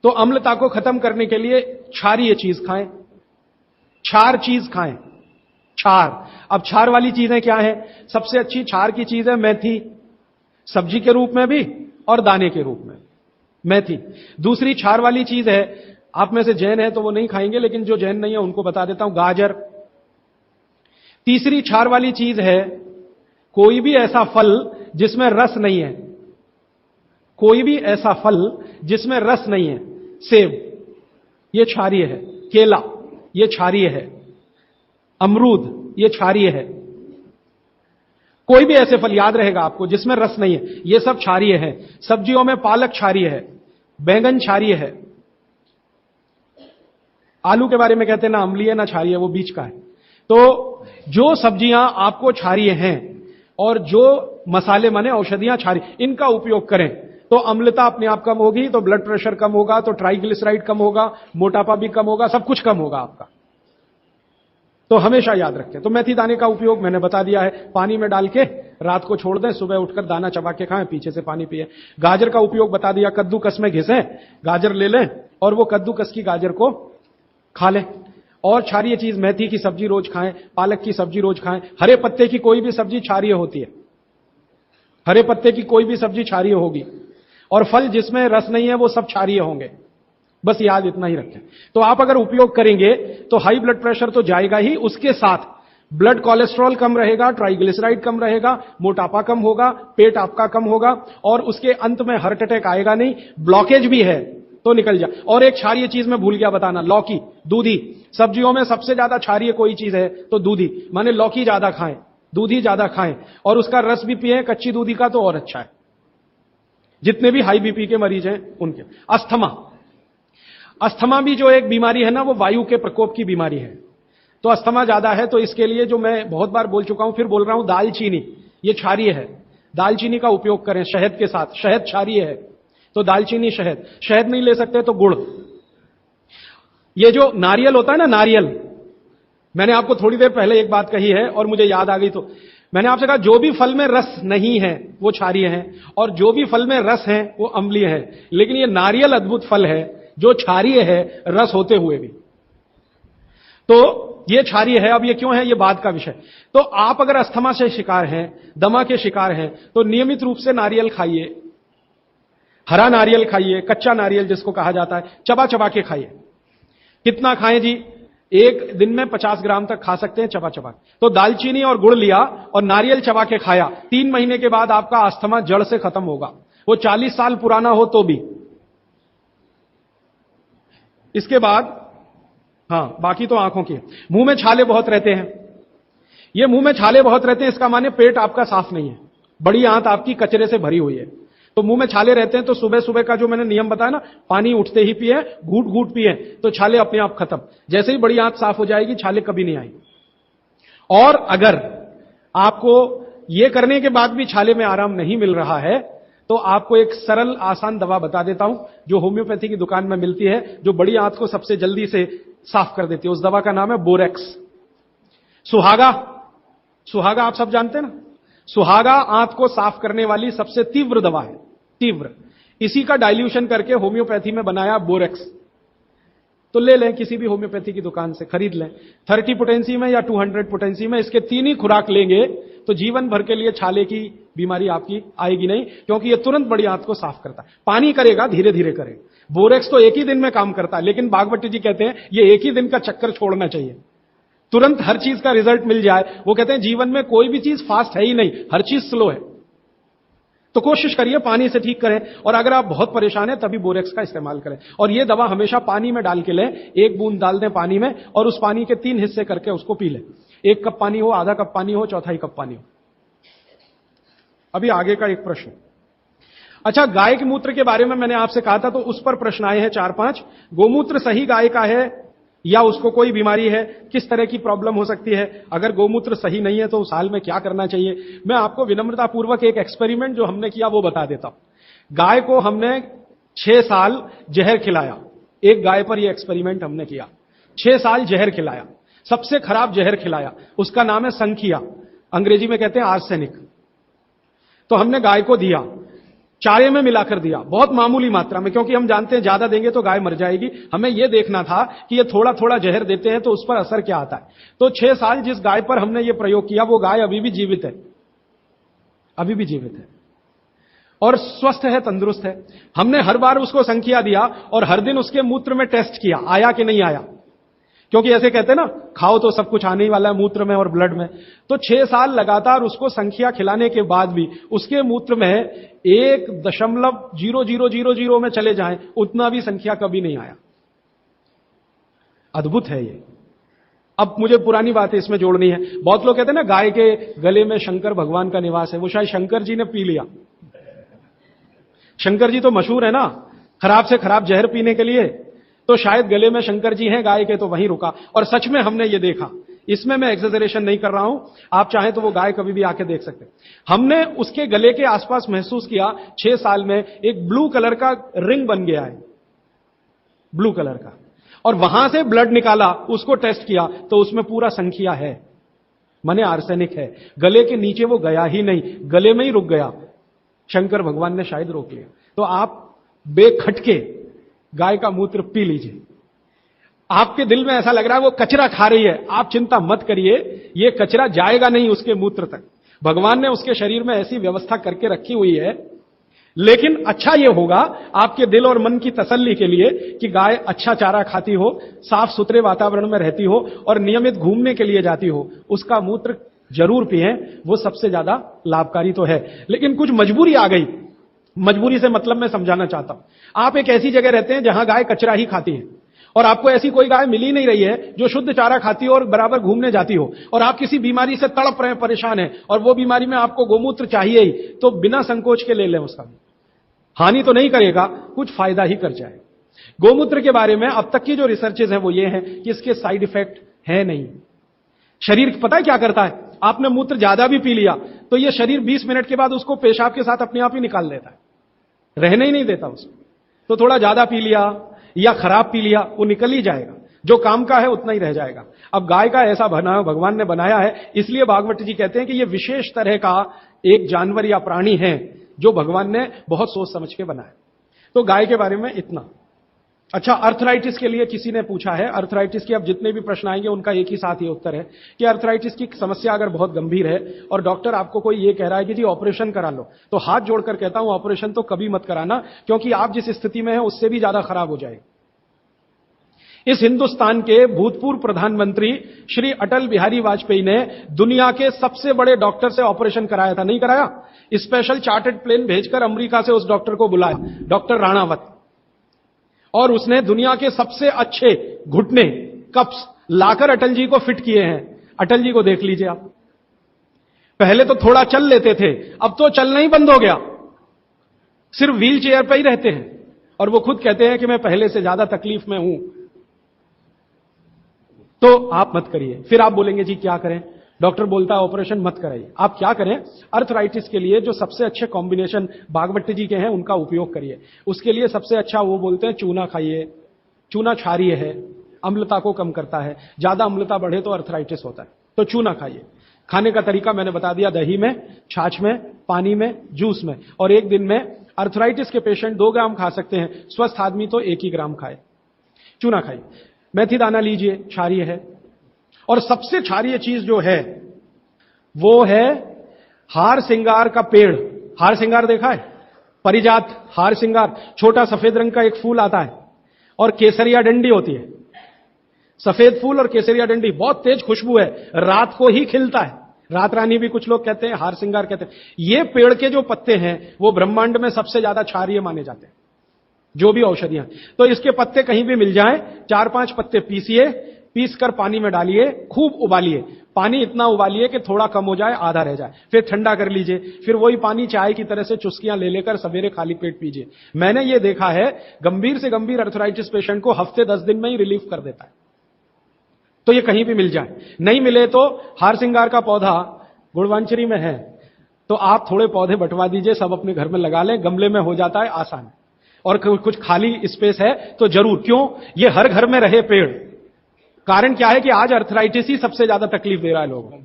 तो अम्लता को खत्म करने के लिए क्षारीय चीज खाएं, क्षार चीज खाएं, क्षार। अब क्षार वाली चीजें क्या है? सबसे अच्छी क्षार की चीज है मेथी, सब्जी के रूप में भी और दाने के रूप में मेथी। दूसरी क्षार वाली चीज है, आप में से जैन है तो वो नहीं खाएंगे, लेकिन जो जैन नहीं है उनको बता देता हूं, गाजर। तीसरी क्षार वाली चीज है कोई भी ऐसा फल जिसमें रस नहीं है, कोई भी ऐसा फल जिसमें रस नहीं है। सेब ये क्षारीय है, केला ये क्षारीय है, अमरूद ये क्षारीय है। कोई भी ऐसे फल याद रहेगा आपको जिसमें रस नहीं है, ये सब क्षारीय है। सब्जियों में पालक क्षारीय है, बैंगन क्षारीय है। आलू के बारे में कहते हैं ना अम्लीय ना क्षारीय, वो बीच का है। तो जो सब्जियां आपको क्षारीय हैं और जो मसाले माने औषधियां क्षारीय, इनका उपयोग करें तो अम्लता अपने आप कम होगी, तो ब्लड प्रेशर कम होगा, तो ट्राइग्लिसराइड कम होगा, मोटापा भी कम होगा, सब कुछ कम होगा आपका। तो हमेशा याद रखें। तो मेथी दाने का उपयोग मैंने बता दिया है, पानी में डाल के रात को छोड़ दें, सुबह उठकर दाना चबा के खाएं, पीछे से पानी पिए। गाजर का उपयोग बता दिया, कद्दूकस में घिसें, गाजर ले लें और वो कद्दूकस की गाजर को खा लें। और क्षारीय चीज मेथी की सब्जी रोज खाएं, पालक की सब्जी रोज खाएं। हरे पत्ते की कोई भी सब्जी क्षारीय होती है, हरे पत्ते की कोई भी सब्जी क्षारीय होगी, और फल जिसमें रस नहीं है वो सब क्षारीय होंगे। बस याद इतना ही रखें। तो आप अगर उपयोग करेंगे तो हाई ब्लड प्रेशर तो जाएगा ही, उसके साथ ब्लड कोलेस्ट्रॉल कम रहेगा, ट्राइग्लिसराइड कम रहेगा, मोटापा कम होगा, पेट आपका कम होगा, और उसके अंत में हार्ट अटैक आएगा नहीं। ब्लॉकेज भी है तो निकल जाए। और एक क्षारीय चीज में भूल गया बताना, लौकी, दूधी। सब्जियों में सबसे ज्यादा क्षारीय कोई चीज है तो दूधी, माने लौकी ज्यादा खाएं, दूधी ज्यादा खाएं, और उसका रस भी पिए कच्ची दूधी का, तो और अच्छा है। जितने भी हाई बीपी के मरीज हैं उनके। अस्थमा, अस्थमा भी जो एक बीमारी है ना, वो वायु के प्रकोप की बीमारी है। तो अस्थमा ज्यादा है तो इसके लिए जो मैं बहुत बार बोल चुका हूं, फिर बोल रहा हूं, दालचीनी ये क्षारीय है, दालचीनी का उपयोग करें शहद के साथ। शहद क्षारीय है तो दालचीनी, शहद। शहद नहीं ले सकते तो गुड़। ये जो नारियल होता है ना, नारियल, मैंने आपको थोड़ी देर पहले एक बात कही है और मुझे याद आ गई, तो मैंने आपसे कहा जो भी फल में रस नहीं है वो क्षारीय है, और जो भी फल में रस है वो अम्लीय है। लेकिन ये नारियल अद्भुत फल है जो क्षारीय है, रस होते हुए भी। तो ये क्षारीय है। अब ये क्यों है, ये बाद का विषय। तो आप अगर अस्थमा से शिकार हैं, दमा के शिकार हैं, तो नियमित रूप से नारियल खाइए, हरा नारियल खाइए, कच्चा नारियल जिसको कहा जाता है, चबा चबा के खाइए। कितना खाएं जी? एक दिन में 50 ग्राम तक खा सकते हैं चबा चबा। तो दालचीनी और गुड़ लिया और नारियल चबा के खाया, 3 महीने के बाद आपका अस्थमा जड़ से खत्म होगा। वो 40 साल पुराना हो तो भी। इसके बाद हां, बाकी तो आंखों की। मुंह में छाले बहुत रहते हैं। ये मुंह में छाले बहुत रहते हैं, इसका माने पेट आपका साफ नहीं है, बड़ी आंत आपकी कचरे से भरी हुई है। तो मुंह में छाले रहते हैं तो सुबह सुबह का जो मैंने नियम बताया ना, पानी उठते ही पिए, घूट घूट पिए, तो छाले अपने आप खत्म। जैसे ही बड़ी आंत साफ हो जाएगी, छाले कभी नहीं आएंगे। और अगर आपको ये करने के बाद भी छाले में आराम नहीं मिल रहा है, तो आपको एक सरल आसान दवा बता देता हूं, जो होम्योपैथी की दुकान में मिलती है, जो बड़ी आंत को सबसे जल्दी से साफ कर देती है। उस दवा का नाम है बोरेक्स। सुहागा, सुहागा आप सब जानते हैं ना, सुहागा आंत को साफ करने वाली सबसे तीव्र दवा है, तीव्र। इसी का डाइल्यूशन करके होम्योपैथी में बनाया बोरेक्स। तो ले लें, किसी भी होम्योपैथी की दुकान से खरीद लें। 30 पोटेंसी में या 200 पोटेंसी में इसके 3 ही खुराक लेंगे तो जीवन भर के लिए छाले की बीमारी आपकी आएगी नहीं, क्योंकि यह तुरंत बड़ी आंत को साफ करता है। पानी करेगा, धीरे धीरे करेगा। बोरेक्स तो एक ही दिन में काम करता है, लेकिन भागवती जी कहते हैं ये एक ही दिन का चक्कर छोड़ना चाहिए, तुरंत हर चीज का रिजल्ट मिल जाए। वो कहते हैं जीवन में कोई भी चीज फास्ट है ही नहीं, हर चीज स्लो है। तो कोशिश करिए पानी से ठीक करें, और अगर आप बहुत परेशान हैं तभी बोरेक्स का इस्तेमाल करें। और ये दवा हमेशा पानी में डाल के लें, 1 बूंद डाल दें पानी में, और उस पानी के 3 हिस्से करके उसको पी लें। 1 कप पानी हो, आधा कप पानी हो, चौथाई कप पानी हो। अभी आगे का एक प्रश्न। अच्छा, गाय के मूत्र के बारे में मैंने आपसे कहा था, तो उस पर प्रश्न आए हैं 4-5। गोमूत्र सही गाय का है या उसको कोई बीमारी है, किस तरह की प्रॉब्लम हो सकती है, अगर गोमूत्र सही नहीं है तो उस हाल में क्या करना चाहिए। मैं आपको विनम्रतापूर्वक एक एक्सपेरिमेंट जो हमने किया वो बता देता हूं। गाय को हमने 6 साल जहर खिलाया। एक गाय पर यह एक्सपेरिमेंट हमने किया, 6 साल जहर खिलाया, सबसे खराब जहर खिलाया। उसका नाम है संखिया, अंग्रेजी में कहते हैं आर्सेनिक। तो हमने गाय को दिया, चारे में मिलाकर दिया, बहुत मामूली मात्रा में, क्योंकि हम जानते हैं ज्यादा देंगे तो गाय मर जाएगी। हमें यह देखना था कि ये थोड़ा थोड़ा जहर देते हैं तो उस पर असर क्या आता है। तो 6 साल जिस गाय पर हमने ये प्रयोग किया, वो गाय अभी भी जीवित है, अभी भी जीवित है और स्वस्थ है, तंदुरुस्त है। हमने हर बार उसको संखिया दिया और हर दिन उसके मूत्र में टेस्ट किया, आया कि नहीं आया, क्योंकि ऐसे कहते हैं ना, खाओ तो सब कुछ आने ही वाला है मूत्र में और ब्लड में। तो 6 साल लगातार उसको संखिया खिलाने के बाद भी उसके मूत्र में 1.0000 में चले जाएं, उतना भी संख्या कभी नहीं आया। अद्भुत है ये। अब मुझे पुरानी बातें इसमें जोड़नी है। बहुत लोग कहते हैं ना, गाय के गले में शंकर भगवान का निवास है। वो शायद शंकर जी ने पी लिया। शंकर जी तो मशहूर है ना, खराब से खराब जहर पीने के लिए। तो शायद गले में शंकर जी हैं गाय के, तो वहीं रुका। और सच में हमने ये देखा, इसमें मैं एक्सेजरेशन नहीं कर रहा हूं, आप चाहें तो वो गाय कभी भी आके देख सकते हैं। हमने उसके गले के आसपास महसूस किया 6 साल में एक ब्लू कलर का रिंग बन गया है, ब्लू कलर का। और वहां से ब्लड निकाला, उसको टेस्ट किया तो उसमें पूरा संख्या है, माने आर्सेनिक है। गले के नीचे वो गया ही नहीं, गले में ही रुक गया। शंकर भगवान ने शायद रोक लिया। तो आप बेखटके गाय का मूत्र पी लीजिए। आपके दिल में ऐसा लग रहा है वो कचरा खा रही है, आप चिंता मत करिए, ये कचरा जाएगा नहीं उसके मूत्र तक। भगवान ने उसके शरीर में ऐसी व्यवस्था करके रखी हुई है। लेकिन अच्छा ये होगा आपके दिल और मन की तसल्ली के लिए कि गाय अच्छा चारा खाती हो, साफ सुथरे वातावरण में रहती हो और नियमित घूमने के लिए जाती हो, उसका मूत्र जरूर पिएं, वो सबसे ज्यादा लाभकारी तो है। लेकिन कुछ मजबूरी आ गई, मजबूरी से मतलब मैं समझाना चाहता हूं। आप एक ऐसी जगह रहते हैं जहां गाय कचरा ही खाती है और आपको ऐसी कोई गाय मिल ही नहीं रही है जो शुद्ध चारा खाती हो और बराबर घूमने जाती हो, और आप किसी बीमारी से तड़प रहे हैं, परेशान हैं, और वो बीमारी में आपको गोमूत्र चाहिए ही, तो बिना संकोच के ले लें। उसका हानि तो नहीं करेगा, कुछ फायदा ही कर जाए। गोमूत्र के बारे में अब तक की जो रिसर्चेज हैं वो ये हैं कि इसके साइड इफेक्ट है नहीं। शरीर पता है क्या करता है, आपने मूत्र ज्यादा भी पी लिया तो ये शरीर 20 मिनट के बाद उसको पेशाब के साथ अपने आप ही निकाल देता है, रहने ही नहीं देता उसको। तो थोड़ा ज्यादा पी लिया या खराब पी लिया, वो निकल ही जाएगा, जो काम का है उतना ही रह जाएगा। अब गाय का ऐसा बना भगवान ने बनाया है, इसलिए भागवत जी कहते हैं कि ये विशेष तरह का एक जानवर या प्राणी है जो भगवान ने बहुत सोच समझ के बनाया। तो गाय के बारे में इतना। अच्छा, अर्थराइटिस के लिए किसी ने पूछा है। अर्थराइटिस के अब जितने भी प्रश्न आएंगे उनका एक ही साथ ही उत्तर है कि अर्थराइटिस की समस्या अगर बहुत गंभीर है और डॉक्टर आपको कोई ये कह रहा है कि जी ऑपरेशन करा लो, तो हाथ जोड़कर कहता हूं ऑपरेशन तो कभी मत कराना, क्योंकि आप जिस स्थिति में है उससे भी ज्यादा खराब हो जाएगी। इस हिंदुस्तान के भूतपूर्व प्रधानमंत्री श्री अटल बिहारी वाजपेयी ने दुनिया के सबसे बड़े डॉक्टर से ऑपरेशन कराया था, नहीं कराया? स्पेशल चार्टर्ड प्लेन भेजकर अमेरिका से उस डॉक्टर को बुलाया, डॉक्टर राणावत, और उसने दुनिया के सबसे अच्छे घुटने कप्स लाकर अटल जी को फिट किए हैं। अटल जी को देख लीजिए आप, पहले तो थोड़ा चल लेते थे, अब तो चलना ही बंद हो गया, सिर्फ व्हील चेयर पर ही रहते हैं, और वो खुद कहते हैं कि मैं पहले से ज्यादा तकलीफ में हूं। तो आप मत करिए। फिर आप बोलेंगे जी क्या करें, डॉक्टर बोलता है ऑपरेशन मत कराइए। आप क्या करें, अर्थराइटिस के लिए जो सबसे अच्छे कॉम्बिनेशन भागवत जी के हैं उनका उपयोग करिए। उसके लिए सबसे अच्छा वो बोलते हैं चूना खाइए, चूना क्षारीय है, अम्लता को कम करता है, ज्यादा अम्लता बढ़े तो अर्थराइटिस होता है, तो चूना खाइए। खाने का तरीका मैंने बता दिया, दही में, छाछ में, पानी में, जूस में, और एक दिन में अर्थराइटिस के पेशेंट 2 ग्राम खा सकते हैं, स्वस्थ आदमी तो 1 ही ग्राम खाए। चूना खाइए। मेथी दाना लीजिए, क्षारीय है। और सबसे क्षारीय चीज जो है वो है हार सिंगार का पेड़। हार सिंगार देखा है? परिजात हार सिंगार, छोटा सफेद रंग का एक फूल आता है और केसरिया डंडी होती है। सफेद फूल और केसरिया डंडी, बहुत तेज खुशबू है, रात को ही खिलता है। रात रानी भी कुछ लोग कहते हैं, हार सिंगार कहते हैं। ये पेड़ के जो पत्ते हैं वो ब्रह्मांड में सबसे ज्यादा क्षारीय माने जाते हैं, जो भी औषधियां। तो इसके पत्ते कहीं भी मिल जाएं, 4-5 पत्ते पीसिए, पीसकर पानी में डालिए, खूब उबालिए। पानी इतना उबालिए कि थोड़ा कम हो जाए, आधा रह जाए, फिर ठंडा कर लीजिए। फिर वही पानी चाय की तरह से चुस्कियां ले लेकर सवेरे खाली पेट पीजिए। मैंने ये देखा है, गंभीर से गंभीर अर्थराइटिस पेशेंट को हफ्ते 10 दिन में ही रिलीफ कर देता है। तो ये कहीं भी मिल जाए। नहीं मिले तो हार सिंगार का पौधा गुड़वांचरी में है, तो आप थोड़े पौधे बंटवा दीजिए, सब अपने घर में लगा लें, गमले में हो जाता है आसान। और कुछ खाली स्पेस है तो जरूर, क्यों, ये हर घर में रहे पेड़। कारण क्या है कि आज अर्थराइटिस ही सबसे ज्यादा तकलीफ दे रहा है लोगों को।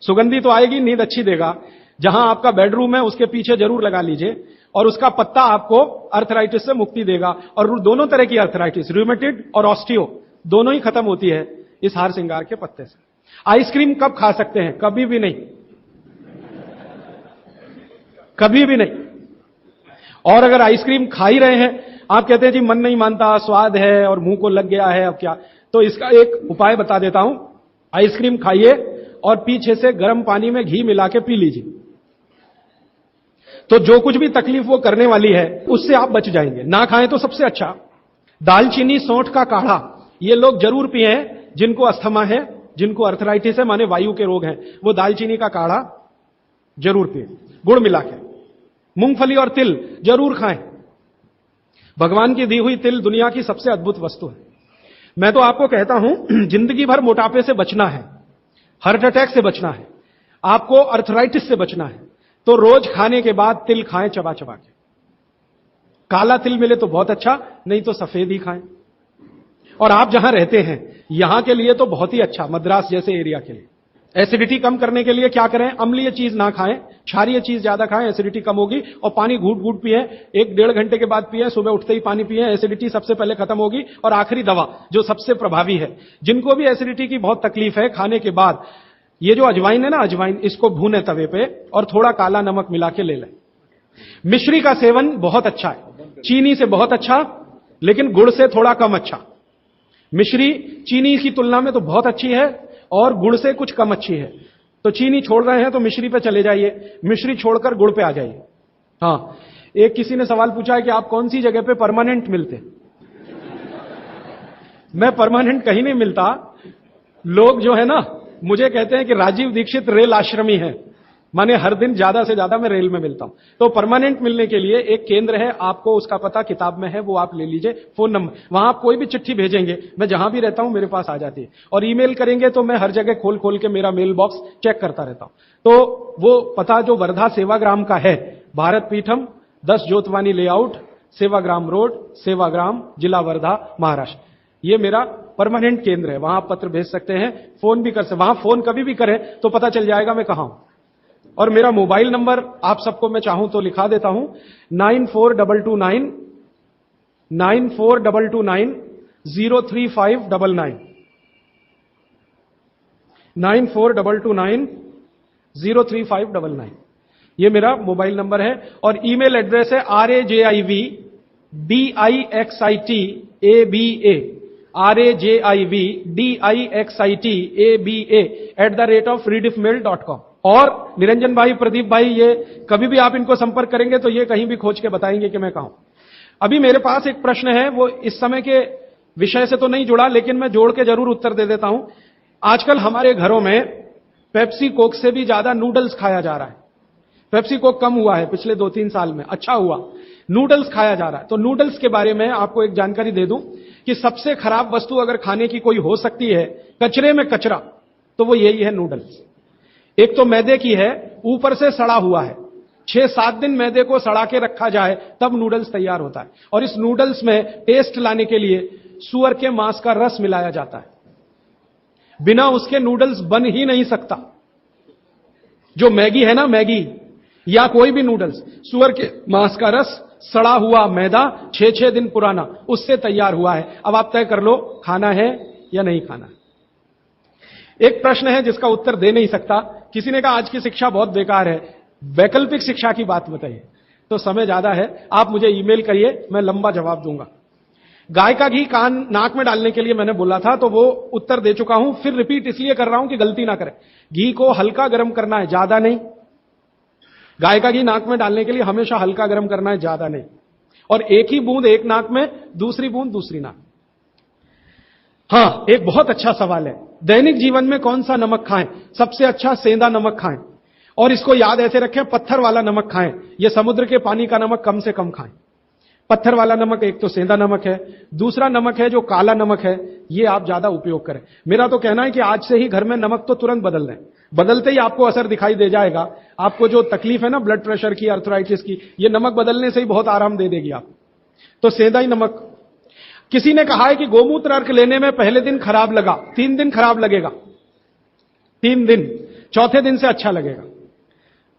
सुगंधी तो आएगी, नींद अच्छी देगा। जहां आपका बेडरूम है उसके पीछे जरूर लगा लीजिए, और उसका पत्ता आपको अर्थराइटिस से मुक्ति देगा। और दोनों तरह की अर्थराइटिस, रूमेटिड और ऑस्टियो, दोनों ही खत्म होती है इस हार सिंगार के पत्ते से। आइसक्रीम कब खा सकते हैं? कभी भी नहीं, कभी भी नहीं। और अगर आइसक्रीम खा ही रहे हैं, आप कहते हैं जी मन नहीं मानता, स्वाद है और मुंह को लग गया है, अब क्या, तो इसका एक उपाय बता देता हूं। आइसक्रीम खाइए और पीछे से गर्म पानी में घी मिला के पी लीजिए, तो जो कुछ भी तकलीफ वो करने वाली है उससे आप बच जाएंगे। ना खाएं तो सबसे अच्छा। दालचीनी सौंठ का काढ़ा, ये लोग जरूर पिए जिनको अस्थमा है, जिनको अर्थराइटिस है, माने वायु के रोग हैं, वो दालचीनी का काढ़ा जरूर पिए, गुड़ मिला के। मूंगफली और तिल जरूर खाएं। भगवान की दी हुई तिल दुनिया की सबसे अद्भुत वस्तु है। मैं तो आपको कहता हूं, जिंदगी भर मोटापे से बचना है, हार्ट अटैक से बचना है, आपको अर्थराइटिस से बचना है, तो रोज खाने के बाद तिल खाएं, चबा चबा के। काला तिल मिले तो बहुत अच्छा, नहीं तो सफेद ही खाएं। और आप जहां रहते हैं यहां के लिए तो बहुत ही अच्छा, मद्रास जैसे एरिया के लिए। एसिडिटी कम करने के लिए क्या करें? अम्लीय चीज ना खाएं, क्षारीय चीज ज्यादा खाएं, एसिडिटी कम होगी। और पानी घूट घूट पिए, 1-1.5 घंटे के बाद पिए, सुबह उठते ही पानी पिए, एसिडिटी सबसे पहले खत्म होगी। और आखिरी दवा जो सबसे प्रभावी है, जिनको भी एसिडिटी की बहुत तकलीफ है, खाने के बाद ये जो अजवाइन है ना, अजवाइन, इसको भूने तवे पे और थोड़ा काला नमक मिला के ले लें। मिश्री का सेवन बहुत अच्छा है, चीनी से बहुत अच्छा, लेकिन गुड़ से थोड़ा कम अच्छा। मिश्री चीनी की तुलना में तो बहुत अच्छी है और गुड़ से कुछ कम अच्छी है। तो चीनी छोड़ रहे हैं तो मिश्री पे चले जाइए, मिश्री छोड़कर गुड़ पे आ जाइए। हाँ, एक किसी ने सवाल पूछा है कि आप कौन सी जगह पे परमानेंट मिलते? मैं परमानेंट कहीं नहीं मिलता। लोग जो है ना मुझे कहते हैं कि राजीव दीक्षित रेल आश्रमी है, माने हर दिन ज्यादा से ज्यादा मैं रेल में मिलता हूं। तो परमानेंट मिलने के लिए एक केंद्र है, आपको उसका पता किताब में है, वो आप ले लीजिए। फोन नंबर, वहां आप कोई भी चिट्ठी भेजेंगे, मैं जहां भी रहता हूं मेरे पास आ जाती है। और ईमेल करेंगे तो मैं हर जगह खोल खोल के मेरा मेल बॉक्स चेक करता रहता हूं। तो वो पता जो वर्धा सेवाग्राम का है, भारत पीठम 10 ज्योतवानी लेआउट, सेवाग्राम रोड, सेवाग्राम, जिला वर्धा, महाराष्ट्र, ये मेरा परमानेंट केंद्र है। वहां आप पत्र भेज सकते हैं, फोन भी कर सकते, वहां फोन कभी भी करें तो पता चल जाएगा मैं कहां हूं। और मेरा मोबाइल नंबर आप सबको मैं चाहूं तो लिखा देता हूं, 9422 03599 9422 03599, ये मेरा मोबाइल नंबर है। और ईमेल एड्रेस है RAJIVDIXITABA RAJIVDIXITABA@rediffmail.com। और निरंजन भाई, प्रदीप भाई, ये कभी भी आप इनको संपर्क करेंगे तो ये कहीं भी खोज के बताएंगे कि मैं कहां हूं। अभी मेरे पास एक प्रश्न है, वो इस समय के विषय से तो नहीं जुड़ा, लेकिन मैं जोड़ के जरूर उत्तर दे देता हूं। आजकल हमारे घरों में पेप्सी कोक से भी ज्यादा नूडल्स खाया जा रहा है। पेप्सी कोक कम हुआ है पिछले 2-3 साल में, अच्छा हुआ, नूडल्स खाया जा रहा है। तो नूडल्स के बारे में आपको एक जानकारी दे दूं कि सबसे खराब वस्तु अगर खाने की कोई हो सकती है, कचरे में कचरा, तो वो यही है, नूडल्स। एक तो मैदे की है, ऊपर से सड़ा हुआ है। 6-7 दिन मैदे को सड़ा के रखा जाए तब नूडल्स तैयार होता है। और इस नूडल्स में टेस्ट लाने के लिए सूअर के मांस का रस मिलाया जाता है। बिना उसके नूडल्स बन ही नहीं सकता। जो मैगी है ना, मैगी या कोई भी नूडल्स, सूअर के मांस का रस, सड़ा हुआ मैदा, 6-6 दिन पुराना, उससे तैयार हुआ है। अब आप तय कर लो, खाना है या नहीं खाना। एक प्रश्न है जिसका उत्तर दे नहीं सकता। किसी ने कहा आज की शिक्षा बहुत बेकार है, वैकल्पिक शिक्षा की बात बताइए। तो समय ज्यादा है, आप मुझे ईमेल करिए, मैं लंबा जवाब दूंगा। गाय का घी कान नाक में डालने के लिए मैंने बोला था, तो वो उत्तर दे चुका हूं, फिर रिपीट इसलिए कर रहा हूं कि गलती ना करें। घी को हल्का गर्म करना है, ज्यादा नहीं। गाय का घी नाक में डालने के लिए हमेशा हल्का गर्म करना है, ज्यादा नहीं। और एक ही बूंद एक नाक में, दूसरी बूंद दूसरी नाक। हां, एक बहुत अच्छा सवाल है, दैनिक जीवन में कौन सा नमक खाएं? सबसे अच्छा सेंधा नमक खाएं। और इसको याद ऐसे रखें, पत्थर वाला नमक खाएं। यह समुद्र के पानी का नमक कम से कम खाएं। पत्थर वाला नमक एक तो सेंधा नमक है, दूसरा नमक है जो काला नमक है, ये आप ज्यादा उपयोग करें। मेरा तो कहना है कि आज से ही घर में नमक तो तुरंत बदल दें, बदलते ही आपको असर दिखाई दे जाएगा। आपको जो तकलीफ है ना ब्लड प्रेशर की, अर्थराइटिस की, ये नमक बदलने से ही बहुत आराम दे देगी आप। तो सेंधा ही नमक। किसी ने कहा है कि गोमूत्र अर्क लेने में पहले दिन खराब लगा, 3 दिन खराब लगेगा, 3 दिन, चौथे दिन से अच्छा लगेगा।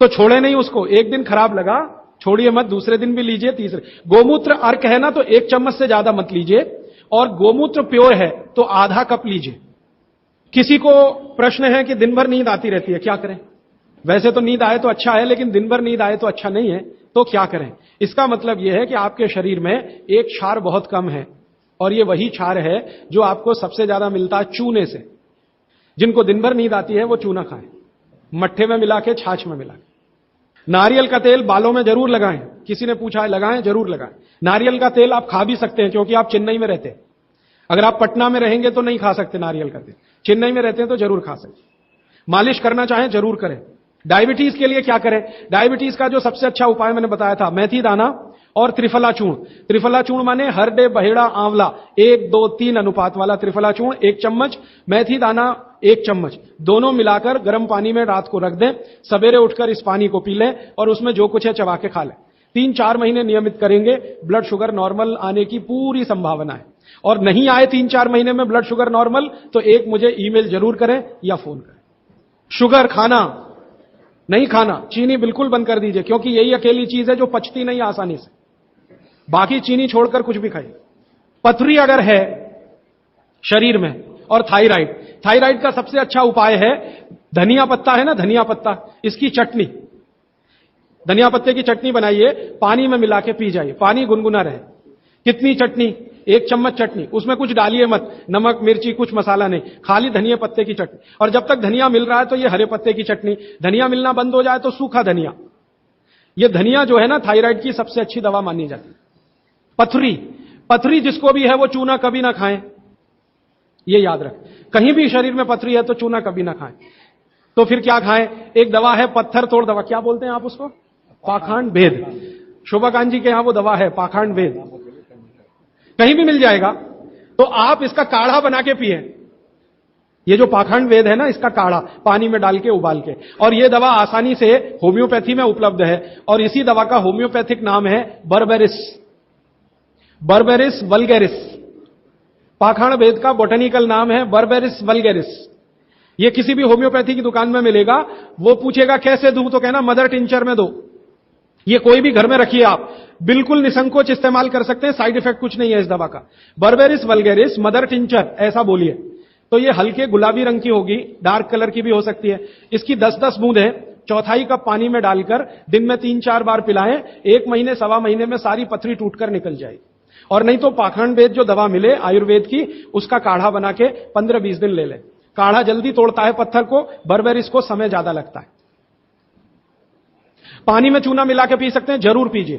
तो छोड़े नहीं उसको, एक दिन खराब लगा, छोड़िए मत, दूसरे दिन भी लीजिए, तीसरे। गोमूत्र अर्क है ना, तो 1 चम्मच से ज्यादा मत लीजिए, और गोमूत्र प्योर है तो आधा कप लीजिए। किसी को प्रश्न है कि दिन भर नींद आती रहती है, क्या करें? वैसे तो नींद आए तो अच्छा है, लेकिन दिन भर नींद आए तो अच्छा नहीं है, तो क्या करें? इसका मतलब यह है कि आपके शरीर में एक क्षार बहुत कम है, और ये वही क्षार है जो आपको सबसे ज्यादा मिलता है चूने से। जिनको दिन भर नींद आती है वो चूना खाएं, मट्ठे में मिला के, छाछ में मिला के। नारियल का तेल बालों में जरूर लगाएं। किसी ने पूछा है, लगाएं? जरूर लगाएं। नारियल का तेल आप खा भी सकते हैं, क्योंकि आप चेन्नई में रहते हैं। अगर आप पटना में रहेंगे तो नहीं खा सकते नारियल का तेल, चेन्नई में रहते हैं तो जरूर खा सकते। मालिश करना चाहें जरूर करें। डायबिटीज के लिए क्या करें? डायबिटीज का जो सबसे अच्छा उपाय मैंने बताया था, मेथी दाना और त्रिफला चूर्ण। त्रिफला चूर्ण माने हरडे, बहेड़ा, आंवला, 1, 2, 3 अनुपात वाला त्रिफला चूर्ण 1 चम्मच, मेथी दाना 1 चम्मच, दोनों मिलाकर गर्म पानी में रात को रख दें। सवेरे उठकर इस पानी को पी लें और उसमें जो कुछ है चबा के खा लें। 3-4 महीने नियमित करेंगे, ब्लड शुगर नॉर्मल आने की पूरी संभावना है। और नहीं आए 3-4 महीने में ब्लड शुगर नॉर्मल, तो एक मुझे ईमेल जरूर करें या फोन करें। शुगर खाना नहीं खाना, चीनी बिल्कुल बंद कर दीजिए, क्योंकि यही अकेली चीज है जो पचती नहीं आसानी से। बाकी चीनी छोड़कर कुछ भी खाइए। पथरी अगर है शरीर में, और थायराइड, थायराइड का सबसे अच्छा उपाय है धनिया पत्ता है ना, धनिया पत्ता, इसकी चटनी, धनिया पत्ते की चटनी बनाइए, पानी में मिला के पी जाइए, पानी गुनगुना रहे। कितनी चटनी? 1 चम्मच चटनी, उसमें कुछ डालिए मत, नमक मिर्ची कुछ मसाला नहीं, खाली धनिया पत्ते की चटनी। और जब तक धनिया मिल रहा है तो ये हरे पत्ते की चटनी, धनिया मिलना बंद हो जाए तो सूखा धनिया। ये धनिया जो है ना, थायराइड की सबसे अच्छी दवा मानी जाती है। पथरी, पथरी जिसको भी है वो चूना कभी ना खाएं, ये याद रखें। कहीं भी शरीर में पथरी है तो चूना कभी ना खाएं। तो फिर क्या खाएं? एक दवा है पत्थर तोड़ दवा, क्या बोलते हैं आप उसको? पाखंड भेद। शोभाकांत जी के यहां वो दवा है पाखंड भेद, कहीं भी मिल जाएगा। तो आप इसका काढ़ा बना के पिए। ये जो पाखंड वेद है ना, इसका काढ़ा पानी में डाल के उबाल के, और ये दवा आसानी से होम्योपैथी में उपलब्ध है। और इसी दवा का होम्योपैथिक नाम है बर्बेरिस, बर्बेरिस वल्गेरिस। पाखंड वेद का बोटेनिकल नाम है बर्बेरिस वल्गेरिस। ये किसी भी होम्योपैथी की दुकान में मिलेगा। वो पूछेगा कैसे दूं, तो कहना मदर टिंचर में दो। ये कोई भी घर में रखिए, आप बिल्कुल निसंकोच इस्तेमाल कर सकते हैं, साइड इफेक्ट कुछ नहीं है इस दवा का। बर्बेरिस वल्गेरिस मदर टिंचर ऐसा बोलिए तो ये हल्के गुलाबी रंग की होगी, डार्क कलर की भी हो सकती है। इसकी 10-10 बूंदें 1/4 कप पानी में डालकर दिन में 3-4 बार पिलाएं। 1 महीने 1.25 महीने में सारी पथरी टूटकर निकल जाएगी। और नहीं तो पाखंड वेद जो दवा मिले आयुर्वेद की, उसका काढ़ा बना के 15-20 दिन ले ले। काढ़ा जल्दी तोड़ता है पत्थर को, बर्बेरिस को समय ज्यादा लगता है। पानी में चूना मिला के पी सकते हैं, जरूर पीजिए,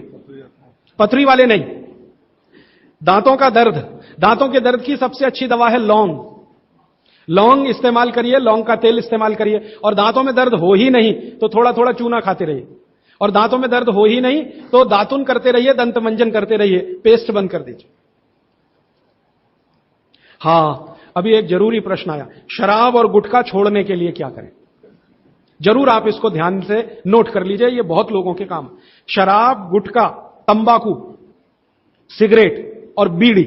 पथरी वाले नहीं। दांतों का दर्द, दांतों के दर्द की सबसे अच्छी दवा है लौंग। लौंग इस्तेमाल करिए, लौंग का तेल इस्तेमाल करिए। और दांतों में दर्द हो ही नहीं तो थोड़ा थोड़ा चूना खाते रहिए। और दांतों में दर्द हो ही नहीं तो दातुन करते रहिए, दंत मंजन करते रहिए, पेस्ट बंद कर दीजिए। हां, अभी एक जरूरी प्रश्न आया, शराब और गुटखा छोड़ने के लिए क्या करें? जरूर आप इसको ध्यान से नोट कर लीजिए, ये बहुत लोगों के काम। शराब, गुटखा, तंबाकू, सिगरेट और बीड़ी,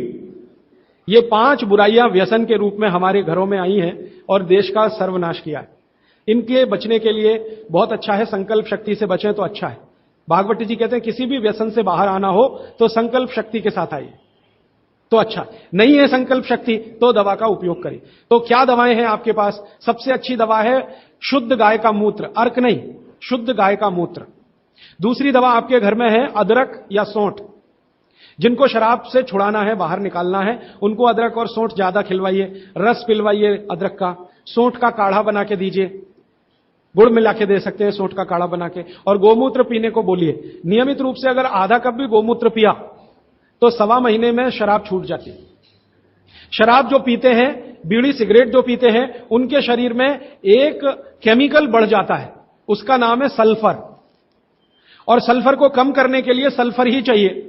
ये 5 बुराइयां व्यसन के रूप में हमारे घरों में आई हैं और देश का सर्वनाश किया है। इनके बचने के लिए बहुत अच्छा है, संकल्प शक्ति से बचें तो अच्छा है। भागवती जी कहते हैं किसी भी व्यसन से बाहर आना हो तो संकल्प शक्ति के साथ आइए तो अच्छा। नहीं है संकल्प शक्ति तो दवा का उपयोग करिए। तो क्या दवाएं हैं आपके पास? सबसे अच्छी दवा है शुद्ध गाय का मूत्र, अर्क नहीं, शुद्ध गाय का मूत्र। दूसरी दवा आपके घर में है अदरक या सौंठ। जिनको शराब से छुड़ाना है, बाहर निकालना है, उनको अदरक और सौंठ ज्यादा खिलवाइए, रस पिलवाइए अदरक का, सौंठ का काढ़ा बना के दीजिए, गुड़ मिला के दे सकते हैं सौंठ का काढ़ा बना के। और गोमूत्र पीने को बोलिए। नियमित रूप से अगर आधा कप भी गोमूत्र पिया तो 1.25 महीने में शराब छूट जाती है। शराब जो पीते हैं, बीड़ी सिगरेट जो पीते हैं, उनके शरीर में एक केमिकल बढ़ जाता है, उसका नाम है सल्फर। और सल्फर को कम करने के लिए सल्फर ही चाहिए।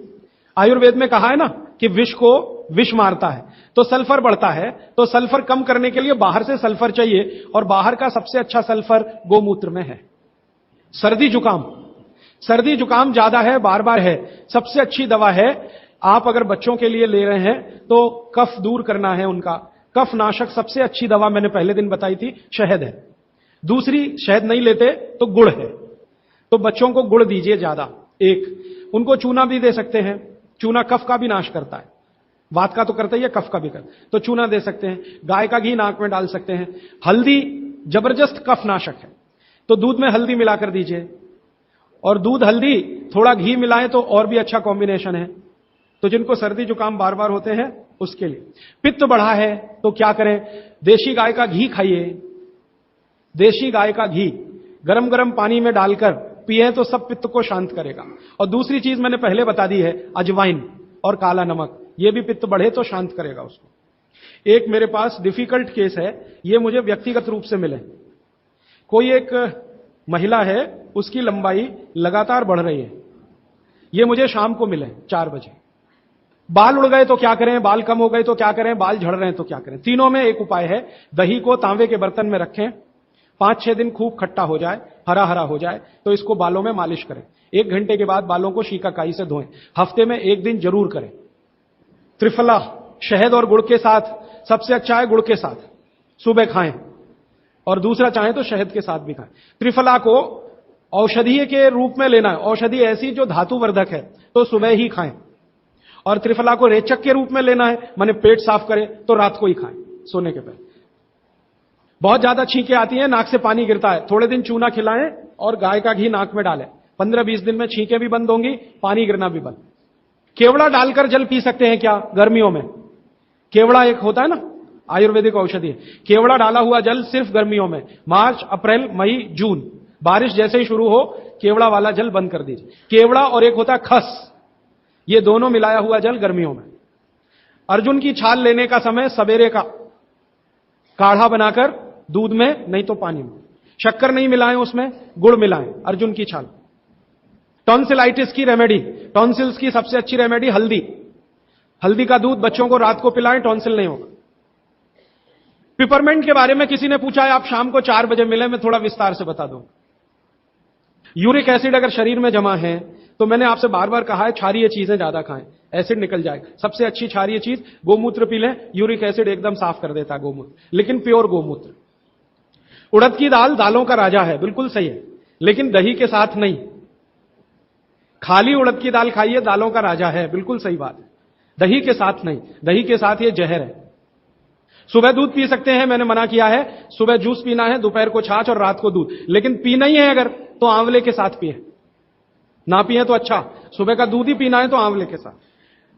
आयुर्वेद में कहा है ना कि विष को विष मारता है, तो सल्फर बढ़ता है। तो सल्फर कम करने के लिए बाहर से सल्फर चाहिए, और बाहर का सबसे अच्छा सल्फर गोमूत्र में है। सर्दी जुकाम, सर्दी जुकाम ज्यादा है, बार बार है, सबसे अच्छी दवा है। आप अगर बच्चों के लिए ले रहे हैं तो कफ दूर करना है उनका, कफ नाशक सबसे अच्छी दवा मैंने पहले दिन बताई थी, शहद है। दूसरी, शहद नहीं लेते तो गुड़ है, तो बच्चों को गुड़ दीजिए ज्यादा। एक, उनको चूना भी दे सकते हैं, चूना कफ का भी नाश करता है, वात का तो करता ही है, कफ का भी करता है, तो चूना दे सकते हैं। गाय का घी नाक में डाल सकते हैं। हल्दी जबरदस्त कफ नाशक है, तो दूध में हल्दी मिलाकर दीजिए। और दूध हल्दी थोड़ा घी मिलाएं तो और भी अच्छा कॉम्बिनेशन है। तो जिनको सर्दी जुकाम बार बार होते हैं उसके लिए। पित्त बढ़ा है तो क्या करें? देशी गाय का घी खाइए। देशी गाय का घी गरम गरम पानी में डालकर पिए तो सब पित्त को शांत करेगा। और दूसरी चीज मैंने पहले बता दी है, अजवाइन और काला नमक, ये भी पित्त बढ़े तो शांत करेगा उसको। एक मेरे पास डिफिकल्ट केस है, ये मुझे व्यक्तिगत रूप से मिले। कोई एक महिला है, उसकी लंबाई लगातार बढ़ रही है, ये मुझे शाम को मिले 4 बजे। बाल उड़ गए तो क्या करें, बाल कम हो गए तो क्या करें, बाल झड़ रहे हैं तो क्या करें? तीनों में एक उपाय है, दही को तांबे के बर्तन में रखें, 5-6 दिन खूब खट्टा हो जाए, हरा हरा हो जाए तो इसको बालों में मालिश करें। 1 घंटे के बाद बालों को शीकाकाई से धोएं। हफ्ते में 1 दिन जरूर करें। त्रिफला शहद और गुड़ के साथ, सबसे अच्छा है गुड़ के साथ, सुबह खाएं, और दूसरा चाहें तो शहद के साथ भी खाएं। त्रिफला को औषधीय के रूप में लेना है, औषधि ऐसी जो धातुवर्धक है, तो सुबह ही खाएं। और त्रिफला को रेचक के रूप में लेना है, माने पेट साफ करे, तो रात को ही खाएं सोने के पहले। बहुत ज्यादा छींकें आती हैं, नाक से पानी गिरता है, थोड़े दिन चूना खिलाएं और गाय का घी नाक में डालें। 15-20 दिन में छींकें भी बंद होंगी, पानी गिरना भी बंद। केवड़ा डालकर जल पी सकते हैं क्या गर्मियों में? केवड़ा एक होता है ना आयुर्वेदिक औषधि, केवड़ा डाला हुआ जल सिर्फ गर्मियों में, मार्च, अप्रैल, मई, जून, बारिश जैसे ही शुरू हो केवड़ा वाला जल बंद कर दीजिए। केवड़ा और एक होता है खस, ये दोनों मिलाया हुआ जल गर्मियों में। अर्जुन की छाल लेने का समय सवेरे का, काढ़ा बनाकर दूध में नहीं तो पानी में, शक्कर नहीं मिलाएं उसमें, गुड़ मिलाएं, अर्जुन की छाल। टॉन्सिलाइटिस की रेमेडी, टॉन्सिल्स की सबसे अच्छी रेमेडी हल्दी, हल्दी का दूध बच्चों को रात को पिलाएं, टॉन्सिल नहीं होगा। पिपरमेंट के बारे में किसी ने पूछा है, आप शाम को 4 बजे मिले, मैं थोड़ा विस्तार से बता दूं। यूरिक एसिड अगर शरीर में जमा है तो मैंने आपसे बार बार कहा है क्षारीय चीजें ज्यादा खाएं, एसिड निकल जाएगा। सबसे अच्छी क्षारीय चीज गोमूत्र पी लें, यूरिक एसिड एकदम साफ कर देता है गोमूत्र, लेकिन प्योर गोमूत्र। उड़द की दाल दालों का राजा है, बिल्कुल सही है, लेकिन दही के साथ नहीं। खाली उड़द की दाल खाइए, दालों का राजा है, बिल्कुल सही बात है, दही के साथ नहीं, दही के साथ ये जहर है। सुबह दूध पी सकते हैं, मैंने मना किया है, सुबह जूस पीना है, दोपहर को छाछ और रात को दूध, लेकिन पीना ही है अगर तो आंवले के साथ पिए, ना पिए तो अच्छा, सुबह का दूध ही पीना है तो आंवले के साथ।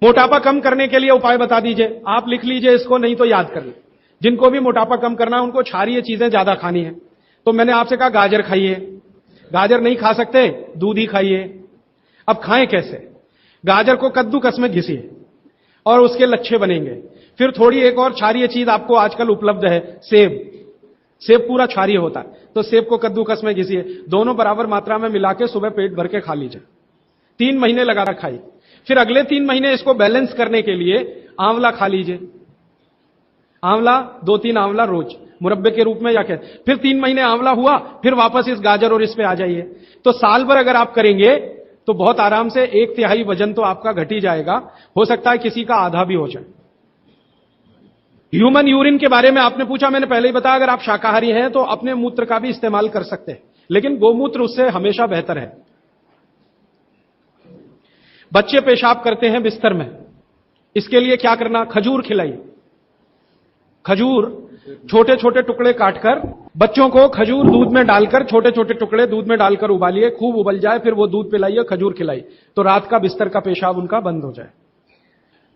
मोटापा कम करने के लिए उपाय बता दीजिए, आप लिख लीजिए इसको, नहीं तो याद कर लीजिए। जिनको भी मोटापा कम करना है उनको क्षारीय चीजें ज्यादा खानी है। तो मैंने आपसे कहा गाजर खाइए, गाजर नहीं खा सकते, दूध ही खाइए। अब खाएं कैसे? गाजर को कद्दूकस में घिसिए और उसके लच्छे बनेंगे। फिर थोड़ी एक और क्षारीय चीज आपको आजकल उपलब्ध है, सेब। सेब पूरा क्षारीय होता है, तो सेब को कद्दूकस में घिसिए, दोनों बराबर मात्रा में मिला के सुबह पेट भर के खा लीजिए। 3 महीने लगातार खाइए। फिर अगले 3 महीने इसको बैलेंस करने के लिए आंवला खा लीजिए। आंवला 2-3 आंवला रोज मुरब्बे के रूप में या क्या। फिर 3 महीने आंवला हुआ, फिर वापस इस गाजर और इस पे आ जाइए। तो साल भर अगर आप करेंगे तो बहुत आराम से 1/3 वजन तो आपका घट ही जाएगा। हो सकता है किसी का आधा भी हो जाए। ह्यूमन यूरिन के बारे में आपने पूछा, मैंने पहले ही बताया, अगर आप शाकाहारी हैं तो अपने मूत्र का भी इस्तेमाल कर सकते हैं, लेकिन गोमूत्र उससे हमेशा बेहतर है। बच्चे पेशाब करते हैं बिस्तर में, इसके लिए क्या करना? खजूर खिलाइए। खजूर छोटे छोटे टुकड़े काटकर बच्चों को खजूर दूध में डालकर, छोटे छोटे टुकड़े दूध में डालकर उबालिए, खूब उबल जाए, फिर वो दूध पिलाइए, खजूर खिलाइए, तो रात का बिस्तर का पेशाब उनका बंद हो जाए।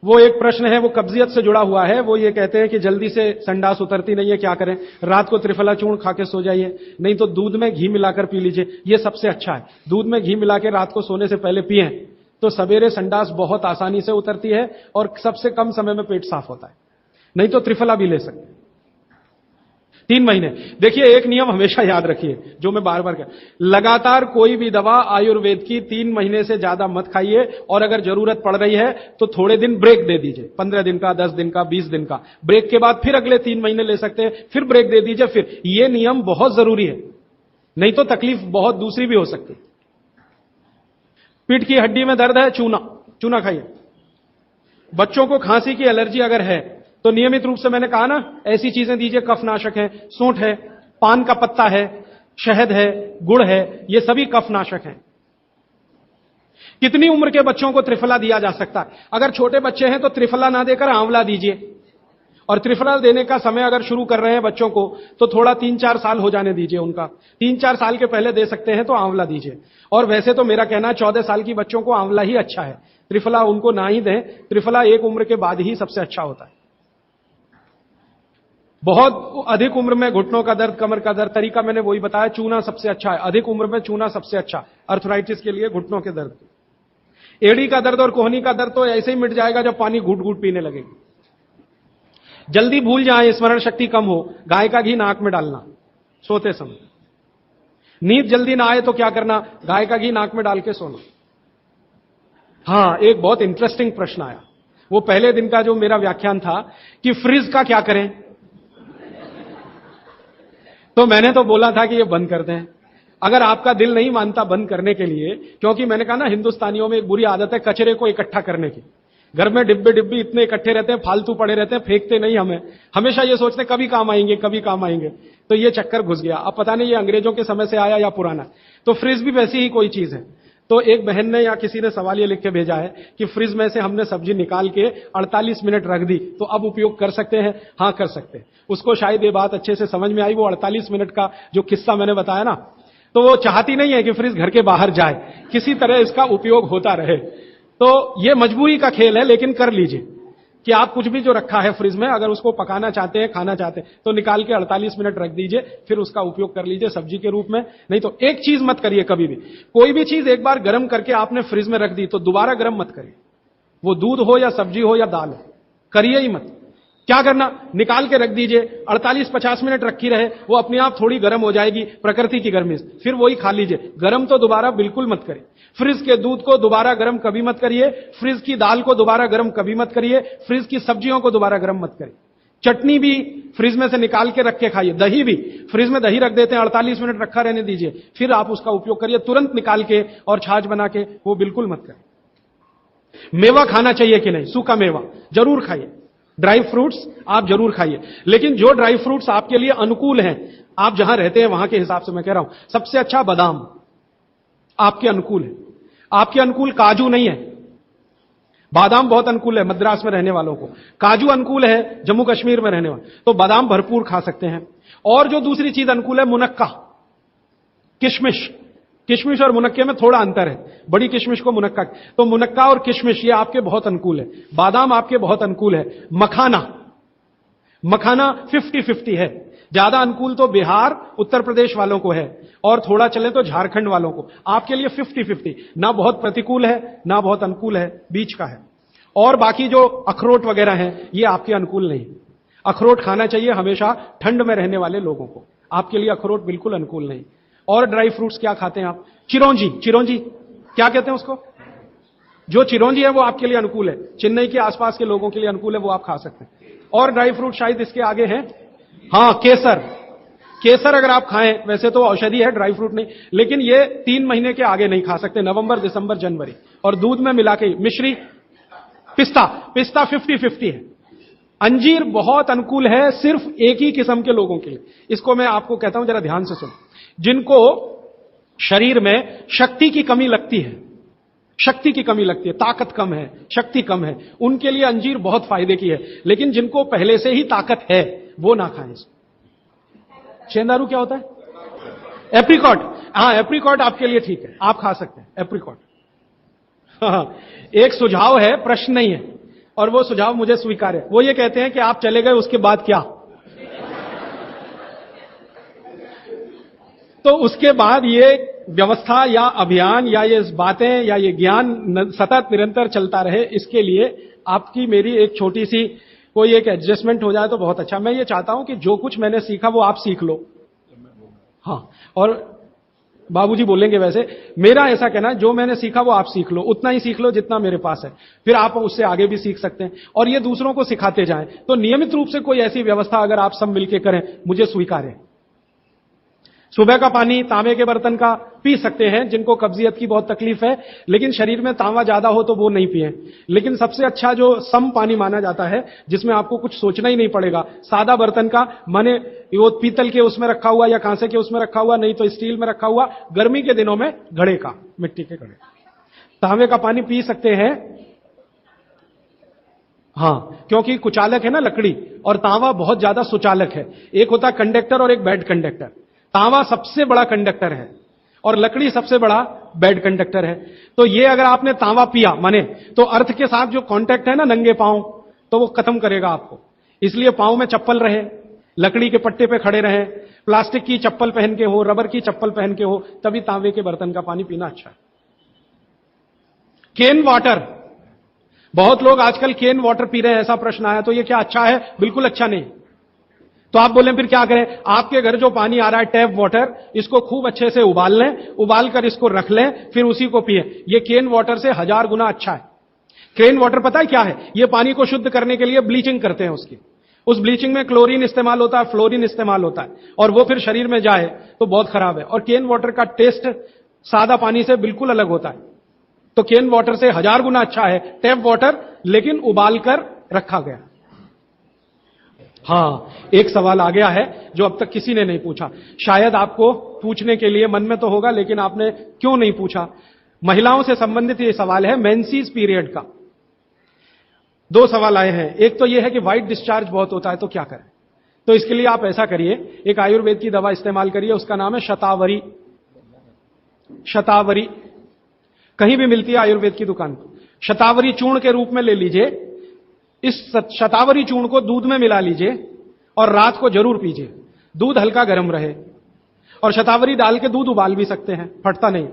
वो एक प्रश्न है, वो कब्जियत से जुड़ा हुआ है। वो ये कहते हैं कि जल्दी से संडास उतरती नहीं है, क्या करें? रात को त्रिफला चूर्ण खा के सो जाइए, नहीं तो दूध में घी मिलाकर पी लीजिए, ये सबसे अच्छा है। दूध में घी मिला के रात को सोने से पहले पिएं तो सवेरे संडास बहुत आसानी से उतरती है और सबसे कम समय में पेट साफ होता है। नहीं तो त्रिफला भी ले सकते हैं। 3 महीने। देखिए, एक नियम हमेशा याद रखिए, जो मैं बार बार कह, लगातार कोई भी दवा आयुर्वेद की 3 महीने से ज्यादा मत खाइए, और अगर जरूरत पड़ रही है तो थोड़े दिन ब्रेक दे दीजिए, 15 दिन का, 10 दिन का, 20 दिन का ब्रेक के बाद फिर अगले 3 महीने ले सकते हैं, फिर ब्रेक दे दीजिए। फिर ये नियम बहुत जरूरी है, नहीं तो तकलीफ बहुत दूसरी भी हो सकती है। पीठ की हड्डी में दर्द है, चूना खाइए। बच्चों को खांसी की एलर्जी अगर है तो नियमित रूप से, मैंने कहा ना, ऐसी चीजें दीजिए, कफनाशक है, सूंठ है, पान का पत्ता है, शहद है, गुड़ है, ये सभी कफनाशक हैं। कितनी उम्र के बच्चों को त्रिफला दिया जा सकता है? अगर छोटे बच्चे हैं तो त्रिफला ना देकर आंवला दीजिए, और त्रिफला देने का समय अगर शुरू कर रहे हैं बच्चों को तो थोड़ा 3-4 साल हो जाने दीजिए उनका। 3-4 साल के पहले दे सकते हैं तो आंवला दीजिए। और वैसे तो मेरा कहना है 14 साल की बच्चों को आंवला ही अच्छा है, त्रिफला उनको ना ही दें। त्रिफला एक उम्र के बाद ही सबसे अच्छा होता है। बहुत अधिक उम्र में घुटनों का दर्द, कमर का दर्द, तरीका मैंने वही बताया, चूना सबसे अच्छा है। अधिक उम्र में चूना सबसे अच्छा, अर्थराइटिस के लिए, घुटनों के दर्द। एड़ी का दर्द और कोहनी का दर्द तो ऐसे ही मिट जाएगा जब पानी घूट घूट पीने लगेगी। जल्दी भूल जाए, स्मरण शक्ति कम हो, गाय का घी नाक में डालना सोते समय। नींद जल्दी ना आए तो क्या करना? गाय का घी नाक में डाल के सोना। हां, एक बहुत इंटरेस्टिंग प्रश्न आया, वो पहले दिन का जो मेरा व्याख्यान था कि फ्रिज का क्या करें। तो मैंने तो बोला था कि ये बंद कर दें, अगर आपका दिल नहीं मानता बंद करने के लिए, क्योंकि मैंने कहा ना, हिंदुस्तानियों में एक बुरी आदत है कचरे को इकट्ठा करने की। घर में डिब्बे डिब्बी इतने इकट्ठे रहते हैं, फालतू पड़े रहते हैं, फेंकते नहीं हमें, हमेशा ये सोचते हैं कभी काम आएंगे, कभी काम आएंगे। तो ये चक्कर घुस गया। अब पता नहीं ये अंग्रेजों के समय से आया या पुराना। तो फ्रिज भी वैसी ही कोई चीज है। तो एक बहन ने या किसी ने सवाल ये लिख के भेजा है कि फ्रिज में से हमने सब्जी निकाल के 48 मिनट रख दी, तो अब उपयोग कर सकते हैं? हाँ, कर सकते हैं। उसको शायद ये बात अच्छे से समझ में आई। वो 48 मिनट का जो किस्सा मैंने बताया ना, तो वो चाहती नहीं है कि फ्रिज घर के बाहर जाए, किसी तरह इसका उपयोग होता रहे। तो ये मजबूरी का खेल है, लेकिन कर लीजिए कि आप कुछ भी जो रखा है फ्रिज में, अगर उसको पकाना चाहते हैं, खाना चाहते हैं, तो निकाल के 48 मिनट रख दीजिए, फिर उसका उपयोग कर लीजिए सब्जी के रूप में। नहीं तो एक चीज मत करिए कभी भी, कोई भी चीज एक बार गर्म करके आपने फ्रिज में रख दी तो दोबारा गर्म मत करिए। वो दूध हो या सब्जी हो या दाल हो, करिए ही मत। क्या करना? निकाल के रख दीजिए, 48-50 मिनट रखी रहे, वो अपने आप थोड़ी गर्म हो जाएगी, प्रकृति की गर्मी से, फिर वही खा लीजिए। गर्म तो दोबारा बिल्कुल मत करिए। फ्रिज के दूध को दोबारा गर्म कभी मत करिए, फ्रिज की दाल को दोबारा गर्म कभी मत करिए, फ्रिज की सब्जियों को दोबारा गर्म मत करिए। चटनी भी फ्रिज में से निकाल के रख के खाइए, दही भी फ्रिज में दही रख देते हैं, 48 मिनट रखा रहने दीजिए, फिर आप उसका उपयोग करिए, तुरंत निकाल के और छाछ बना के, वो बिल्कुल मत करिए। मेवा खाना चाहिए कि नहीं? सूखा मेवा जरूर खाइए, ड्राई फ्रूट्स आप जरूर खाइए, लेकिन जो ड्राई फ्रूट्स आपके लिए अनुकूल हैं, आप जहां रहते हैं वहां के हिसाब से मैं कह रहा हूं। सबसे अच्छा बादाम आपके अनुकूल है, आपके अनुकूल काजू नहीं है। बादाम बहुत अनुकूल है मद्रास में रहने वालों को, काजू अनुकूल है जम्मू कश्मीर में रहने वाले, तो बादाम भरपूर खा सकते हैं। और जो दूसरी चीज अनुकूल है, मुनक्का, किशमिश, किशमिश और मुनक्के में थोड़ा अंतर है, बड़ी किशमिश को मुनक्का, तो मुनक्का और किशमिश ये आपके बहुत अनुकूल है, बादाम आपके बहुत अनुकूल है। मखाना 50-50 है, ज्यादा अनुकूल तो बिहार उत्तर प्रदेश वालों को है और थोड़ा चले तो झारखंड वालों को। आपके लिए 50-50, ना बहुत प्रतिकूल है ना बहुत अनुकूल है, बीच का है। और बाकी जो अखरोट वगैरह हैं ये आपके अनुकूल नहीं। अखरोट खाना चाहिए हमेशा ठंड में रहने वाले लोगों को, आपके लिए अखरोट बिल्कुल अनुकूल नहीं। और ड्राई फ्रूट्स क्या खाते हैं आप? चिरौंजी, चिरौंजी क्या कहते हैं उसको? जो चिरौंजी है वो आपके लिए अनुकूल है, चेन्नई के आसपास के लोगों के लिए अनुकूल है, वो आप खा सकते हैं। और ड्राई फ्रूट शायद इसके आगे हैं, हां केसर। केसर अगर आप खाएं, वैसे तो औषधि है, ड्राई फ्रूट नहीं, लेकिन ये 3 महीने के आगे नहीं खा सकते, नवंबर दिसंबर जनवरी, और दूध में मिला के। मिश्री, पिस्ता 50-50 है। अंजीर बहुत अनुकूल है सिर्फ एक ही किस्म के लोगों के लिए। इसको मैं आपको कहता हूं, जरा ध्यान से सुनो। जिनको शरीर में शक्ति की कमी लगती है, शक्ति की कमी लगती है, ताकत कम है, शक्ति कम है, उनके लिए अंजीर बहुत फायदे की है। लेकिन जिनको पहले से ही ताकत है वो ना खाएं इसको। शेंदारू क्या होता है? एप्रिकॉट, हां एप्रिकॉट आपके लिए ठीक है, आप खा सकते हैं एप्रिकॉट। एक सुझाव है, प्रश्न नहीं है, और वो सुझाव मुझे स्वीकार है। वो ये कहते हैं कि आप चले गए उसके बाद क्या? तो उसके बाद ये व्यवस्था या अभियान या ये बातें या ये ज्ञान सतत निरंतर चलता रहे, इसके लिए आपकी मेरी एक छोटी सी कोई एक एडजस्टमेंट हो जाए तो बहुत अच्छा। मैं ये चाहता हूं कि जो कुछ मैंने सीखा वो आप सीख लो। हां, और बाबूजी बोलेंगे वैसे, मेरा ऐसा कहना है जो मैंने सीखा वो आप सीख लो, उतना ही सीख लो जितना मेरे पास है, फिर आप उससे आगे भी सीख सकते हैं और ये दूसरों को सिखाते जाएं। तो नियमित रूप से कोई ऐसी व्यवस्था अगर आप सब मिलकर करें, मुझे स्वीकार है। सुबह का पानी तांबे के बर्तन का पी सकते हैं जिनको कब्जियत की बहुत तकलीफ है, लेकिन शरीर में तांबा ज्यादा हो तो वो नहीं पिए। लेकिन सबसे अच्छा जो सम पानी माना जाता है, जिसमें आपको कुछ सोचना ही नहीं पड़ेगा, सादा बर्तन का, माने वो पीतल के उसमें रखा हुआ या कांसे के उसमें रखा हुआ, नहीं तो स्टील में रखा हुआ, गर्मी के दिनों में घड़े का, मिट्टी के घड़े, तांबे का पानी पी सकते हैं। हां, क्योंकि कुचालक है ना लकड़ी, और तांबा बहुत ज्यादा सुचालक है। एक होता कंडक्टर और एक बैड कंडक्टर। तांबा सबसे बड़ा कंडक्टर है और लकड़ी सबसे बड़ा बैड कंडक्टर है। तो ये अगर आपने तांबा पिया माने, तो अर्थ के साथ जो कांटेक्ट है ना नंगे पांव, तो वो खत्म करेगा आपको। इसलिए पांव में चप्पल रहे, लकड़ी के पट्टे पे खड़े रहे, प्लास्टिक की चप्पल पहन के हो, रबर की चप्पल पहन के हो, तभी तांबे के बर्तन का पानी पीना अच्छा है। केन वाटर, बहुत लोग आजकल केन वाटर पी रहे हैं, ऐसा प्रश्न आया, तो ये क्या अच्छा है? बिल्कुल अच्छा नहीं। तो आप बोले फिर क्या करें? आपके घर जो पानी आ रहा है टैप वाटर, इसको खूब अच्छे से उबाल लें, उबाल कर इसको रख लें, फिर उसी को पिए। ये केन वाटर से 1000 गुना अच्छा है। केन वाटर पता है क्या है? ये पानी को शुद्ध करने के लिए ब्लीचिंग करते हैं उसकी। उस ब्लीचिंग में क्लोरीन इस्तेमाल होता है, फ्लोरीन इस्तेमाल होता है, और वो फिर शरीर में जाए तो बहुत खराब है। और केन वाटर का टेस्ट सादा पानी से बिल्कुल अलग होता है। तो केन वाटर से 1000 गुना अच्छा है टैप वाटर, लेकिन उबाल कर रखा गया। हां, एक सवाल आ गया है जो अब तक किसी ने नहीं पूछा, शायद आपको पूछने के लिए मन में तो होगा, लेकिन आपने क्यों नहीं पूछा। महिलाओं से संबंधित यह सवाल है मेंसेस पीरियड का। 2 सवाल आए हैं। एक तो यह है कि व्हाइट डिस्चार्ज बहुत होता है तो क्या करें। तो इसके लिए आप ऐसा करिए, एक आयुर्वेद की दवा इस्तेमाल करिए, उसका नाम है शतावरी। शतावरी कहीं भी मिलती है आयुर्वेद की दुकान पर। शतावरी चूर्ण के रूप में ले लीजिए। इस शतावरी चूर्ण को दूध में मिला लीजिए और रात को जरूर पीजिए। दूध हल्का गर्म रहे, और शतावरी डाल के दूध उबाल भी सकते हैं, फटता नहीं।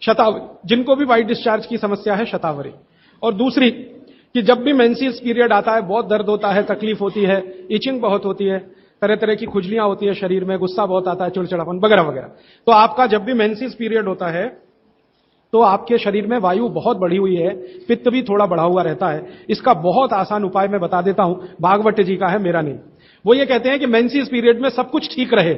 शतावरी, जिनको भी व्हाइट डिस्चार्ज की समस्या है, शतावरी। और दूसरी कि जब भी मेंसेस पीरियड आता है, बहुत दर्द होता है, तकलीफ होती है, इचिंग बहुत होती है, तरह तरह की खुजलियां होती है शरीर में, गुस्सा बहुत आता है, चिड़चिड़ापन वगैरह वगैरह, तो आपका जब भी मेंसेस पीरियड होता है तो आपके शरीर में वायु बहुत बढ़ी हुई है, पित्त भी थोड़ा बढ़ा हुआ रहता है। इसका बहुत आसान उपाय मैं बता देता हूं, भागवत जी का है, मेरा नहीं। वो ये कहते हैं कि मेंसेस पीरियड में सब कुछ ठीक रहे,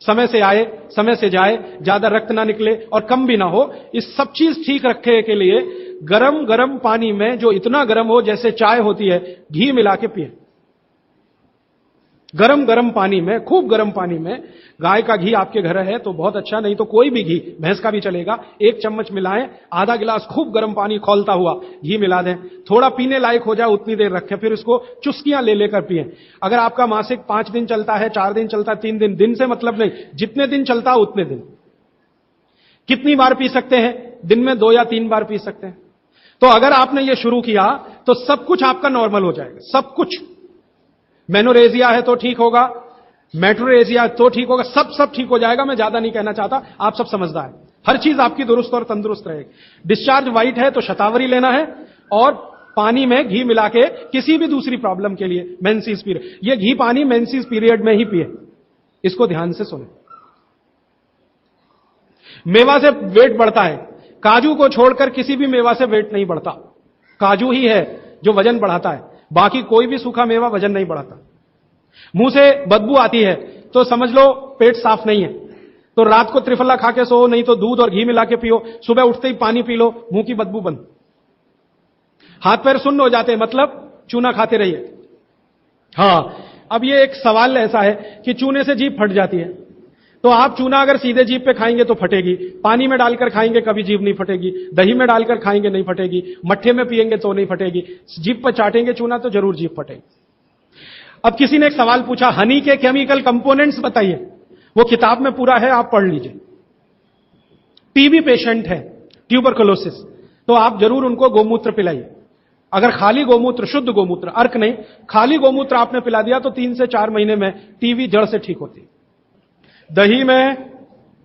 समय से आए समय से जाए, ज्यादा रक्त ना निकले और कम भी ना हो, इस सब चीज ठीक रखने के लिए गरम गरम पानी में, जो इतना गरम हो जैसे चाय होती है, घी मिला के पिए। गरम गरम पानी में, खूब गरम पानी में, गाय का घी आपके घर है तो बहुत अच्छा, नहीं तो कोई भी घी, भैंस का भी चलेगा, 1 चम्मच मिलाएं, आधा गिलास खूब गरम पानी खौलता हुआ घी मिला दें, थोड़ा पीने लायक हो जाए उतनी देर रखें, फिर इसको चुस्कियां ले लेकर पिए। अगर आपका मासिक 5 दिन चलता है, 4 दिन चलता है, 3 दिन, दिन से मतलब नहीं, जितने दिन चलता है उतने दिन। कितनी बार पी सकते हैं? दिन में 2 या 3 बार पी सकते हैं। तो अगर आपने ये शुरू किया तो सब कुछ आपका नॉर्मल हो जाएगा, सब कुछ। मेनोरेजिया है तो ठीक होगा, मेट्रोरेजिया तो ठीक होगा, सब ठीक हो जाएगा। मैं ज्यादा नहीं कहना चाहता, आप सब समझदार हैं। हर चीज आपकी दुरुस्त और तंदुरुस्त रहेगी। डिस्चार्ज व्हाइट है तो शतावरी लेना है, और पानी में घी मिला के किसी भी दूसरी प्रॉब्लम के लिए, मेंसेस पीरियड, ये घी पानी मेंसेस पीरियड में ही पिए। इसको ध्यान से सुने। मेवा से वेट बढ़ता है, काजू को छोड़कर किसी भी मेवा से वेट नहीं बढ़ता। काजू ही है जो वजन बढ़ाता है, बाकी कोई भी सूखा मेवा वजन नहीं बढ़ाता। मुंह से बदबू आती है तो समझ लो पेट साफ नहीं है, तो रात को त्रिफला खा के सो, नहीं तो दूध और घी मिला के पियो, सुबह उठते ही पानी पी लो, मुंह की बदबू बंद। हाथ पैर सुन्न हो जाते हैं, मतलब चूना खाते रहिए। हां, अब ये एक सवाल ऐसा है कि चूने से जीभ फट जाती है, तो आप चूना अगर सीधे जीभ पे खाएंगे तो फटेगी, पानी में डालकर खाएंगे कभी जीभ नहीं फटेगी, दही में डालकर खाएंगे नहीं फटेगी, मट्ठे में पिएंगे तो नहीं फटेगी, जीभ पर चाटेंगे चूना तो जरूर जीभ फटेगी। अब किसी ने एक सवाल पूछा, हनी के केमिकल कंपोनेंट्स बताइए। वो किताब में पूरा है, आप पढ़ लीजिए। टीबी पेशेंट है, ट्यूबरकुलोसिस, तो आप जरूर उनको गोमूत्र पिलाइए। अगर खाली गोमूत्र, शुद्ध गोमूत्र, अर्क नहीं, खाली गोमूत्र आपने पिला दिया तो 3 से 4 महीने में टीबी जड़ से ठीक होती है। दही में,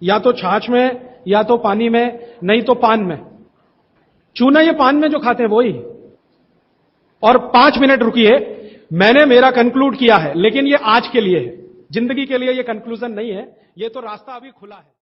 या तो छाछ में, या तो पानी में, नहीं तो पान में। चूना ये पान में जो खाते हैं वही। और 5 मिनट रुकिए, मैंने मेरा कंक्लूड किया है, लेकिन ये आज के लिए है, जिंदगी के लिए ये कंक्लूजन नहीं है, ये तो रास्ता अभी खुला है।